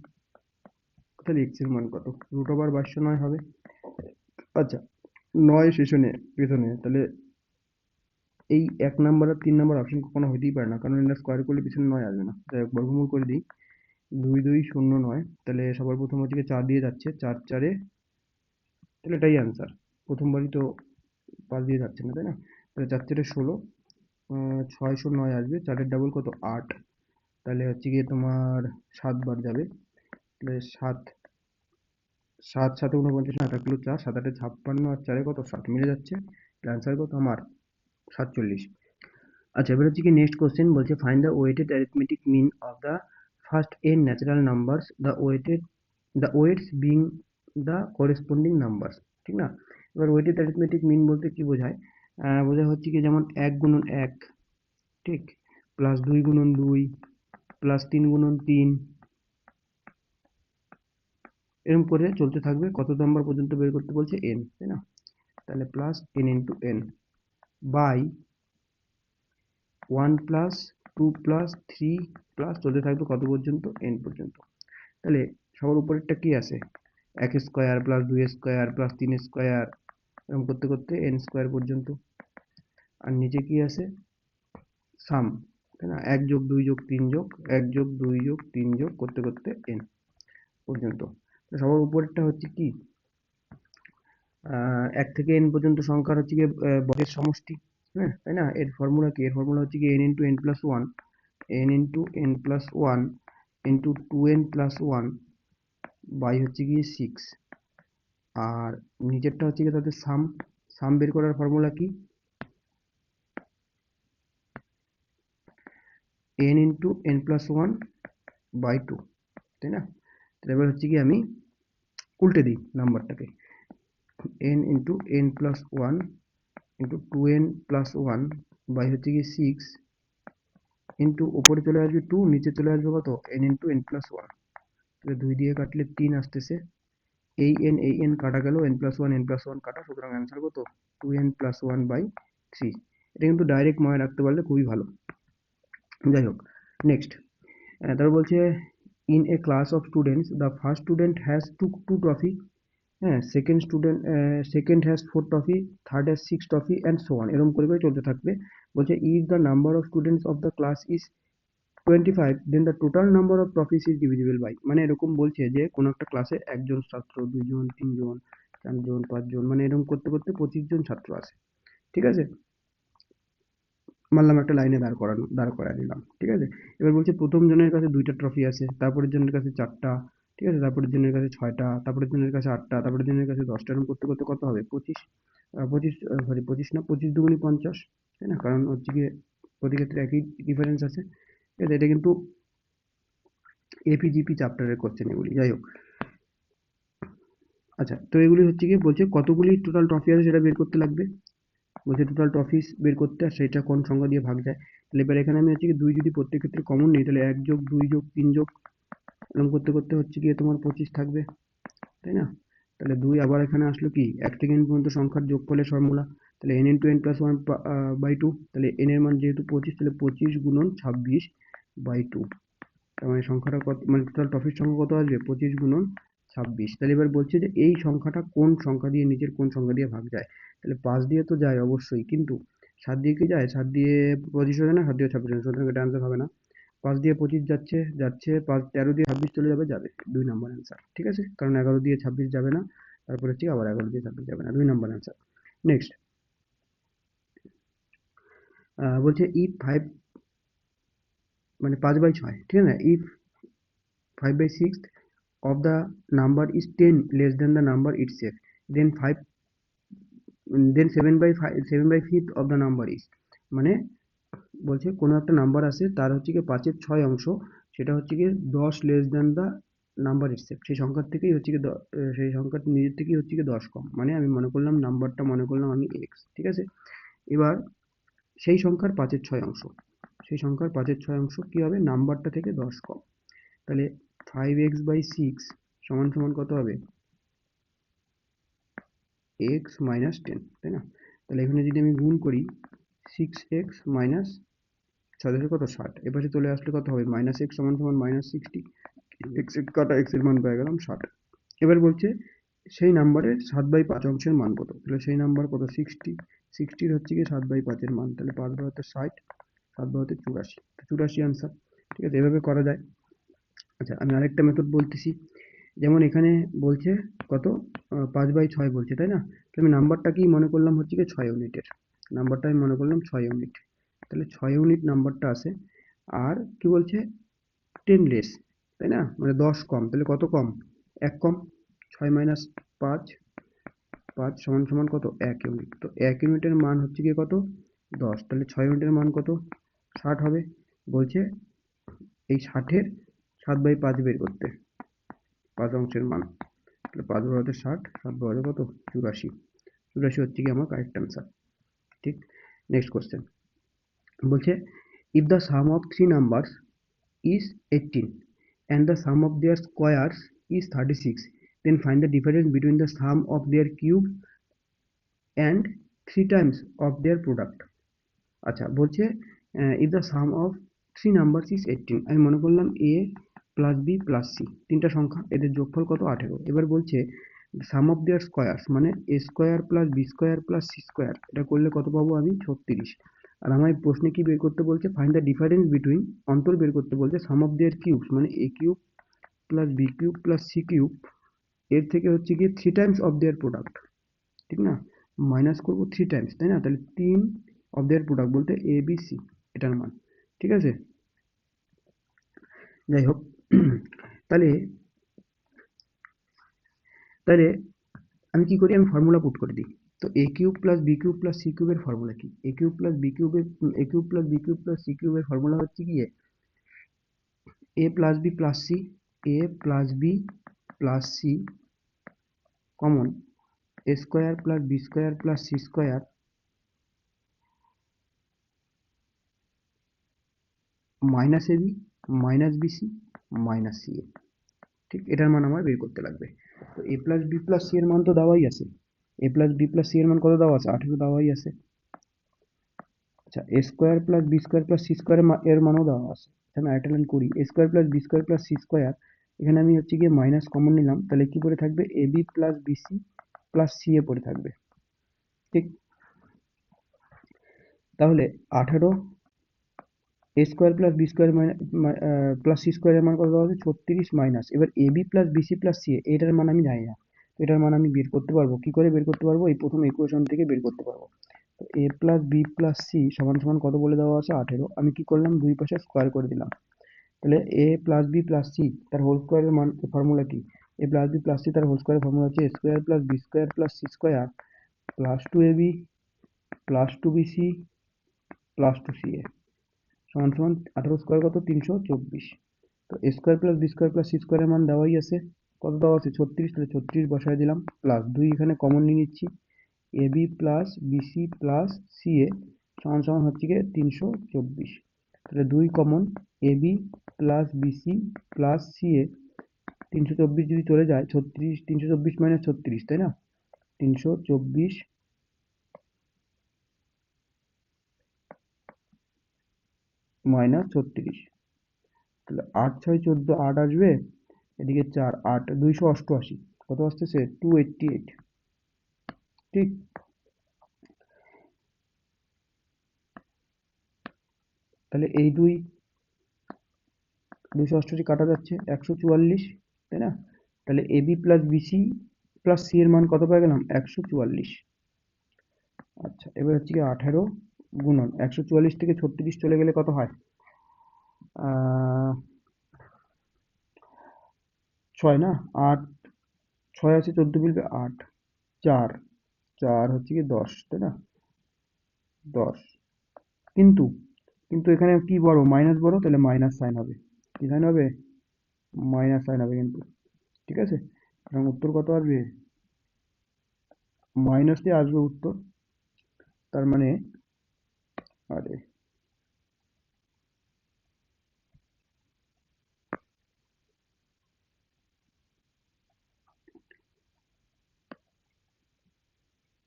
তাহলে এক্স এর মান কত, √2209 হবে। আচ্ছা, 9 পেছনে পেছনে, তাহলে এই 1 নাম্বার আর 3 নাম্বার অপশন কখনো হতেই পারে না, কারণ এটা স্কোয়ার করলে পিছনে 9 আসবে না। যাই হোক, বর্গমূল করে দিই, 2209। তাহলে সবার প্রথম হচ্ছে 4 দিয়ে যাচ্ছে, 4 4-এ, তাহলে এটাই অ্যান্সার। প্রথমবারই তো 5 দিয়ে যাচ্ছে না, তাই না? তাহলে 4 4-এ 16, 609 আসবে, 4-এর ডাবল কত, 8। তাহলে হচ্ছে গিয়ে তোমার 7 বার যাবে, তাহলে 7 7 7 49, 8 8 4, 7 8 56, আর 4 কত, 7 মিলে যাচ্ছে। অ্যান্সার কত আমার, 47। আচ্ছা, এবার হচ্ছে কি নেক্সট কোশ্চেন, বলছে find the weighted arithmetic mean of the first n natural numbers, the weights being the corresponding numbers. ঠিক না? এবার ওয়েটেড অ্যারিথমেটিক মিন বলতে কি বোঝায়? বোঝায় হচ্ছে কি, যেমন 1 গুণন 1, ঠিক, প্লাস 2 গুণন 2, প্লাস 3 গুণন 3, এরকম করে চলতে থাকবে, কত নাম্বার পর্যন্ত বের করতে বলছে, n, তাই না? তাহলে plus n into n by 1 plus 2 plus 3 plus চলতে থাকবে কত পর্যন্ত, n পর্যন্ত। তাহলে সবার উপরেরটা কি আছে, 1 square plus 2 square plus 3 square, এরকম করতে করতে n স্কোয়ার পর্যন্ত। আর নিচে কি আছে, সাম, তাই না, 1 যোগ 2 যোগ 3 যোগ 1 যোগ 2 যোগ 3 যোগ করতে করতে n পর্যন্ত। তো সবার উপরেরটা হচ্ছে কি, 1 থেকে n পর্যন্ত সংখ্যার হচ্ছে গিয়ে বর্গের সমষ্টি, হ্যাঁ, তাই না? এর ফর্মুলা কি, এর ফর্মুলা হচ্ছে কি n into n plus 1, n into n plus 1 into 2n plus 1 by হচ্ছে গিয়ে 6। আর নিচেরটা হচ্ছে গিয়ে তাদের সাম, সাম বের করার ফর্মুলা কি, n into n plus 1 by 2, তাই না? তাহলে এবার হচ্ছে কি আমি উল্টে দিই নাম্বারটাকে, n into n plus 1 into 2n plus 1 by হচ্ছে কি 6 ইন্টু উপরে চলে আসবে 2, নিচে চলে আসবে কত, n ইন্টু n প্লাস 1। তাহলে 2 দিয়ে কাটলে 3 আসতেছে, এই n কাটা গেল, n প্লাস 1 কাটা, সুতরাং অ্যান্সার কত, 2n প্লাস 1 বাই 3। এটা কিন্তু ডাইরেক্ট মনে রাখতে পারলে খুবই ভালো। যাই হোক, নেক্সট, তারপর বলছে in a class of students the first student has two trophy, হ্যাঁ, second has 4 trophy, third has 6 trophy and so on, এরকম করে করে চলতে থাকবে। বলছে if the number of students of the class is 25, then the total number of trophies is divisible by, মানে এরকম বলছে যে কোনো একটা ক্লাসে একজন ছাত্র, দুইজন, তিনজন, চারজন, পাঁচজন, মানে এরকম করতে করতে 25 জন ছাত্র আছে। ঠিক আছে, মানলাম একটা লাইনে দাঁড় করায় দিলাম, ঠিক আছে। এবার বলছে প্রথম জনের কাছে 2টা ট্রফি আছে, তারপরের জনের কাছে 4টা, ঠিক আছে, তারপরের জনের কাছে 6টা, তারপরের জনের কাছে 8টা, তারপরের জনের কাছে 10টা, এরকম করতে করতে কত হবে, 25, 25, সরি 25 না, 25 দুগুণি 50, তাই না? কারণ হচ্ছে গিয়ে প্রতি ক্ষেত্রে একই ডিফারেন্স আছে। ঠিক আছে, এটা কিন্তু এপিজিপি চ্যাপ্টারের কোশ্চেন এগুলি। যাই হোক, আচ্ছা, তো এগুলি হচ্ছে গিয়ে বলছে কতগুলি টোটাল ট্রফি আছে সেটা বের করতে লাগবে। বলছে টোটাল ট্রফিস বের করতে, আর সেটা কোন সংখ্যা দিয়ে ভাগ যায়। তাহলে এবার এখানে আমি হচ্ছে কি 2 যদি প্রত্যেক ক্ষেত্রে কমন নিই, তাহলে 1 যোগ 2 যোগ 3 যোগ এরকম করতে করতে হচ্ছে গিয়ে তোমার 25 থাকবে, তাই না? তাহলে 2 আবার এখানে আসলো কি, 1 থেকে n পর্যন্ত সংখ্যার যোগফলের ফর্মুলা, তাহলে n into n plus 1 by 2, তাহলে n এর মান যেহেতু 25, তাহলে 25 গুণন 26 বাই 2। তার মানে সংখ্যাটা কত, মানে টোটাল ট্রফির সংখ্যা কত আসবে, 25 গুণন 26। তাহলে এবার বলছে যে এই সংখ্যাটা কোন সংখ্যা দিয়ে, নিচের কোন সংখ্যা দিয়ে ভাগ যায়। তাহলে 5 দিয়ে তো যায় অবশ্যই, কিন্তু 7 দিয়ে কি যায়, 7 দিয়ে 25 হয় না, 7 দিয়ে 26 হয় না, সুতরাং এটা অ্যান্সার হবে না। 5 দিয়ে 25 যাচ্ছে যাচ্ছে, 5 13 দিয়ে 26 চলে যাবে যাবে, 2 নম্বর অ্যান্সার। ঠিক আছে, কারণ 11 দিয়ে 26 যাবে না, তারপরে হচ্ছে আবার 11 দিয়ে 26 যাবে না, 2 নম্বর অ্যান্সার। নেক্সট, বলছে ইফ 5, মানে 5/6, ঠিক আছে, if 5/6 of the number is 10 less than the number itself, then 5, then 7/5 of the number is, মানে বলছে কোনো একটা নাম্বার আছে, তার হচ্ছে কি 5/6 অংশ সেটা হচ্ছে গিয়ে 10 less than the number itself, সেই সংখ্যার থেকেই হচ্ছে গিয়ে সেই সংখ্যার নিজের থেকেই হচ্ছে গিয়ে 10 কম, মানে আমি মনে করলাম নাম্বারটা মনে করলাম আমি এক্স, ঠিক আছে। এবার সেই সংখ্যার 5/6 অংশ, সেই সংখ্যার 5/6 অংশ কি হবে, নাম্বারটা থেকে 10 কম, তাহলে 5x/6 সমান সমান কত হবে, x মাইনাস 10, তাই না? তাহলে এখানে যদি আমি গুণ করি 6x মাইনাস 6 কত 60, এপাশে চলে আসলে কত হবে, মাইনাস এক্স সমান সমান মাইনাস 60, এক্স কাটা এক্স এর মান পেয়ে গেলাম 60। এবার বলছে সেই নাম্বারের 7/5 অংশের মান কত, তাহলে সেই নাম্বার কত 60, 60 হচ্ছে কি 7/5 এর মান, তাহলে 5/5 60, 7/5 84, 84 আনসার। ঠিক আছে, এভাবে করা যায়। আচ্ছা আমি আরেকটা মেথড বলতেছি, যেমন এখানে বলছে কত 5/6 বলছে, তাই না? তো আমি নাম্বারটা কি মনে করলাম হচ্ছে কি 6 ইউনিটের, নাম্বারটা আমি মনে করলাম 6 ইউনিট, তাহলে 6 ইউনিট নাম্বারটা আছে, আর কি বলছে 10 লেস, তাই না? মানে 10 কম, তাহলে কত কম, 1 কম, 6 মাইনাস 5, 5 সমান সমান কত 1 ইউনিট, তো 1 ইউনিটের মান হচ্ছে গিয়ে কত 10, তাহলে 6 ইউনিটের মান কত 60 হবে। বলছে এই 60-এর 7/5 বের করতে, 5 অংশের মান, তাহলে 5/5 60, 7/5 কত 84, 84 হচ্ছে কি আমার কারেক্ট অ্যান্সার। ঠিক, নেক্সট কোশ্চেন বলছে if the sum of three numbers is 18 and the sum of their squares is 36, then find the difference between the sum of their cube and 3 times of their product। আচ্ছা বলছে if the sum of three numbers is 18, আমি মনে করলাম a plus B plus C, তিনটা সংখ্যা, এদের যোগফল কত 18। এবার বলছে সাম অফ দেয়ার স্কোয়ার্স, মানে A square plus B square plus C square, এটা করলে কত পাবো আমি 36। আর আমার প্রশ্নে কি বের করতে বলছে, ফাইন্ড দ্য ডিফারেন্স বিটুইন, অন্তর বের করতে বলছে সাম অফ দেয়ার কিউবস, মানে A cube plus B cube plus C cube, এর থেকে হচ্ছে গিয়ে 3 টাইমস অফ দেয়ার প্রোডাক্ট, ঠিক না? মাইনাস করবো 3 টাইমস, তাই না? তাহলে 3 অফ দেয়ার প্রোডাক্ট বলতে এ বি সি, এটার মান, ঠিক আছে। যাই হোক তাহলে তাহলে আমি কি করি, আমি ফর্মুলা পুট করে দিই। তো A cube plus B cube plus C কিউবের ফর্মুলা কি, এ কিউব প্লাস বি কিউবের, A cube plus B cube plus C কিউবের ফর্মুলা হচ্ছে কি A plus B plus C, A plus B plus C common A square plus B square plus C square minus A B minus B C minus C A. ঠিক, এটার মান আমার বের করতে লাগবে। তো A plus B plus C এর মান তো দেওয়াই আছে, A plus B plus C এর মান কত দেওয়া আছে, 18 দেওয়াই আছে। আচ্ছা A square plus B square plus C square এর মানও দেওয়া আছে, আমি আরেকটা লাইন করি, A square plus B square plus C square, এখানে আমি হচ্ছে গিয়ে মাইনাস কমন নিলাম, তাহলে কি পড়ে থাকবে A B plus BC plus C A পড়ে থাকবে। ঠিক, তাহলে 18 A square plus B square plus C স্কোয়ারের মান কত দেওয়া আছে 36, মাইনাস এবার A B plus BC plus C এটার মান আমি জানি না, তো এটার মান আমি বের করতে পারবো, কি করে বের করতে পারবো, এই প্রথম ইকুয়েশন থেকে বের করতে পারবো। তো A plus B plus C সমান সমান কত বলে দেওয়া আছে 18, আমি কি করলাম দুই পাশে স্কোয়ার করে দিলাম, তাহলে A plus B plus C তার হোল স্কোয়ারের মান ফর্মুলা কি, A plus B plus C তার হোল স্কোয়ারের ফর্মুলা হচ্ছে A square plus B square plus C square plus 2ab plus 2bc plus 2ca সমান সমান 18 স্কোয়ার কত 324। তো A square plus B square plus C স্কোয়ারের মান দেওয়াই আছে, কত দেওয়া আছে 36, তাহলে 36 বসায় দিলাম, প্লাস 2 এখানে কমন নিয়ে নিচ্ছি, A B plus BC plus C A সমান সমান হচ্ছে গিয়ে 324, তাহলে 2 common, A B plus BC plus C A 324 যদি চলে যায় 36, 324 মাইনাস 36, তাই না? 324 মাইনাস 36, তাহলে 8 6 14, 8 আসবে, এদিকে 4 8 288, কত আসতেছে 288। ঠিক, তাহলে এই 288 কাটা যাচ্ছে 144, তাই না? তাহলে A B plus BC plus C এর মান কত পেয়ে গেলাম 144। আচ্ছা এবার হচ্ছে কি 18 গুণন 144 থেকে 36 চলে গেলে কত হয়, 6 না, 8 6 আছে 14 মিলবে 8, 4 4 হচ্ছে কি 10, তাই না? 10, কিন্তু কিন্তু এখানে কি বড়, মাইনাস বড়, তাহলে মাইনাস সাইন হবে, কি সাইন হবে? মাইনাস সাইন হবে কিন্তু, ঠিক আছে? এবং উত্তর কত আসবে? মাইনাস দিয়ে আসবে উত্তর। তার মানে আরে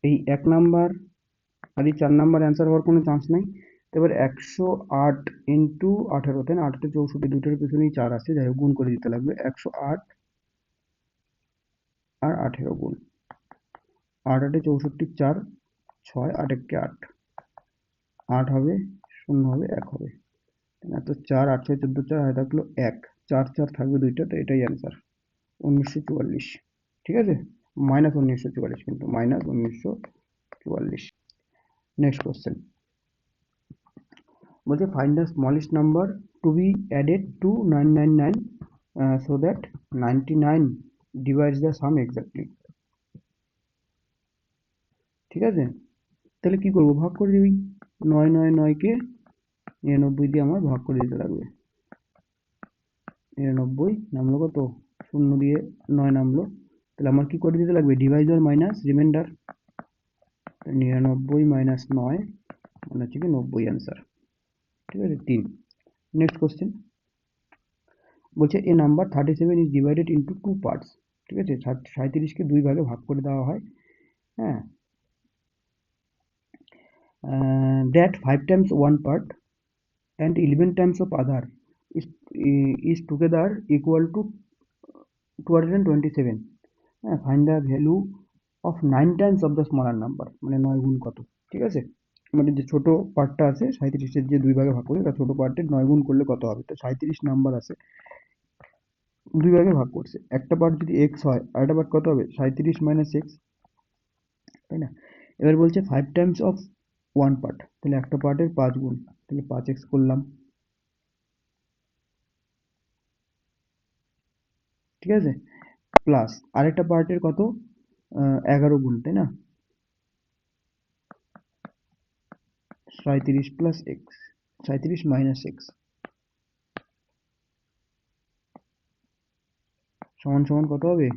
এই 1 নাম্বার আর এই 4 নাম্বার অ্যান্সার হওয়ার কোনো চান্স নাই। তো এবার 108 ইন্টু 18, তাই না? 18 64, দুটোর পিছনেই 4 আছে, যাই হোক গুণ করে দিতে লাগবে। 108 আর 18 গুণ 8 8 64, 4 6 8 1 8, 8 হবে, 0 হবে, 1 হবে, তাই না? তো 4 8 6 14 4 হয় থাকলো 1, 4 4 থাকবে দুইটা, তো এটাই অ্যান্সার 1944, ঠিক আছে? মাইনাস 1944, কিন্তু মাইনাস 1944। নেক্সট কোশ্চেন বলছে find the smallest number to be added to 999 so that 99 divides the sum exactly, ঠিক আছে? তাহলে কি করবো, ভাগ করে দিবি। 9 কে 99 দিয়ে আমার ভাগ করে দিতে লাগবে। 99 নামলো কত? 0 দিয়ে 9 নামলো, তাহলে আমার কি করে দিতে লাগবে? Deviser minus reminder. 99 মাইনাস 9 মানে হচ্ছে কি 90 অ্যান্সার, ঠিক আছে? 3। নেক্সট কোশ্চেন বলছে a number 37 is divided into two parts, ঠিক আছে? 37কে দুই ভাগে ভাগ করে দেওয়া হয়, হ্যাঁ। That 5 Times one part and 11 Times of other is is together equal to 227, হ্যাঁ। Find the value of 9 Times of the smaller number, মানে 9 গুণ কত, ঠিক আছে? মানে যে ছোট পার্টটা আছে 37-এর যে দুই ভাগে ভাগ করে, তার ছোট পার্টের 9 গুণ করলে কত হবে? তো 37 নাম্বার আছে, দুই ভাগে ভাগ করছে। একটা পার্ট যদি এক্স হয়, আর একটা পার্ট কত হবে? 37 মাইনাস এক্স, তাই না? এবার বলছে 5 টাইমস অফ ওয়ান পার্ট, তাহলে একটা পার্টের 5 গুণ, তাহলে 5x করলাম, ঠিক আছে? প্লাস আরেকটা পার্টের কত? 11 গুণ, তাই না? 37 প্লাস এক্স, 37 মাইনাস এক্স সমান সমান কত হবে?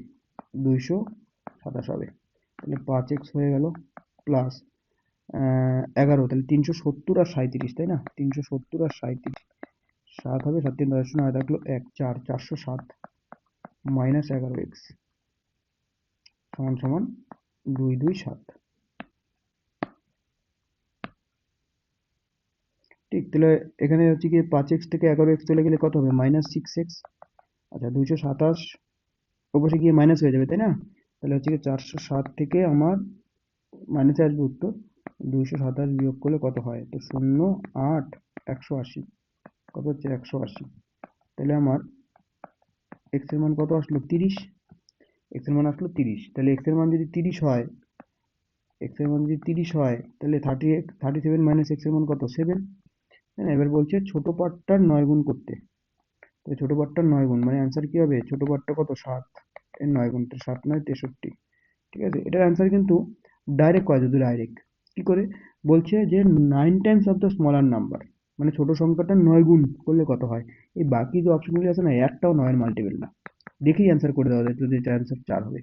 227 হবে। তাহলে 5x হয়ে গেল, প্লাস 11, তাহলে 370 আর 37, তাই না? 370 আর 37, 7 হবে, 7 3 10 হয় থাকলো 1 4, 407 মাইনাস 11x সমান সমান 227, ঠিক? তাহলে এখানে হচ্ছে কি 5x থেকে 11x চলে গেলে কত হবে? Minus 6x। আচ্ছা, 227 ওপাশে গিয়ে মাইনাস হয়ে যাবে, তাই না? তাহলে হচ্ছে কি 407 থেকে আমার মাইনাসে আসবে উত্তর, 227 বিয়োগ করলে কত হয়? তো 0 8 180, কত হচ্ছে? 180। তাহলে আমার x এর মান কত আসলো? 30। x এর মান আসলো 30। তাহলে x এর মান যদি 30 হয়, x এর মান যদি 30 হয়, তাহলে 37 মাইনাস x এর মান কত? 7, তাই না? এবার বলছে ছোট পার্টটার 9 গুণ করতে। তাহলে ছোট পার্টটার 9 গুণ মানে অ্যান্সার কি হবে? ছোট পার্টটা কত? 7 এর 9 গুণ, 7 9 63, ঠিক আছে? এটার অ্যান্সার কিন্তু ডাইরেক্ট করা যেত, ডাইরেক্ট। কি করে? বলছে যে 9 Times of the smaller number, মানে ছোট সংখ্যাটা 9 গুণ করলে কত হয়? এই বাকি যে অপশনগুলি আছে না, একটাও 9 এর মাল্টিপল না। দেখেই অ্যান্সার করে দেওয়া যায়, যদি এটা অ্যান্সার 4 হবে।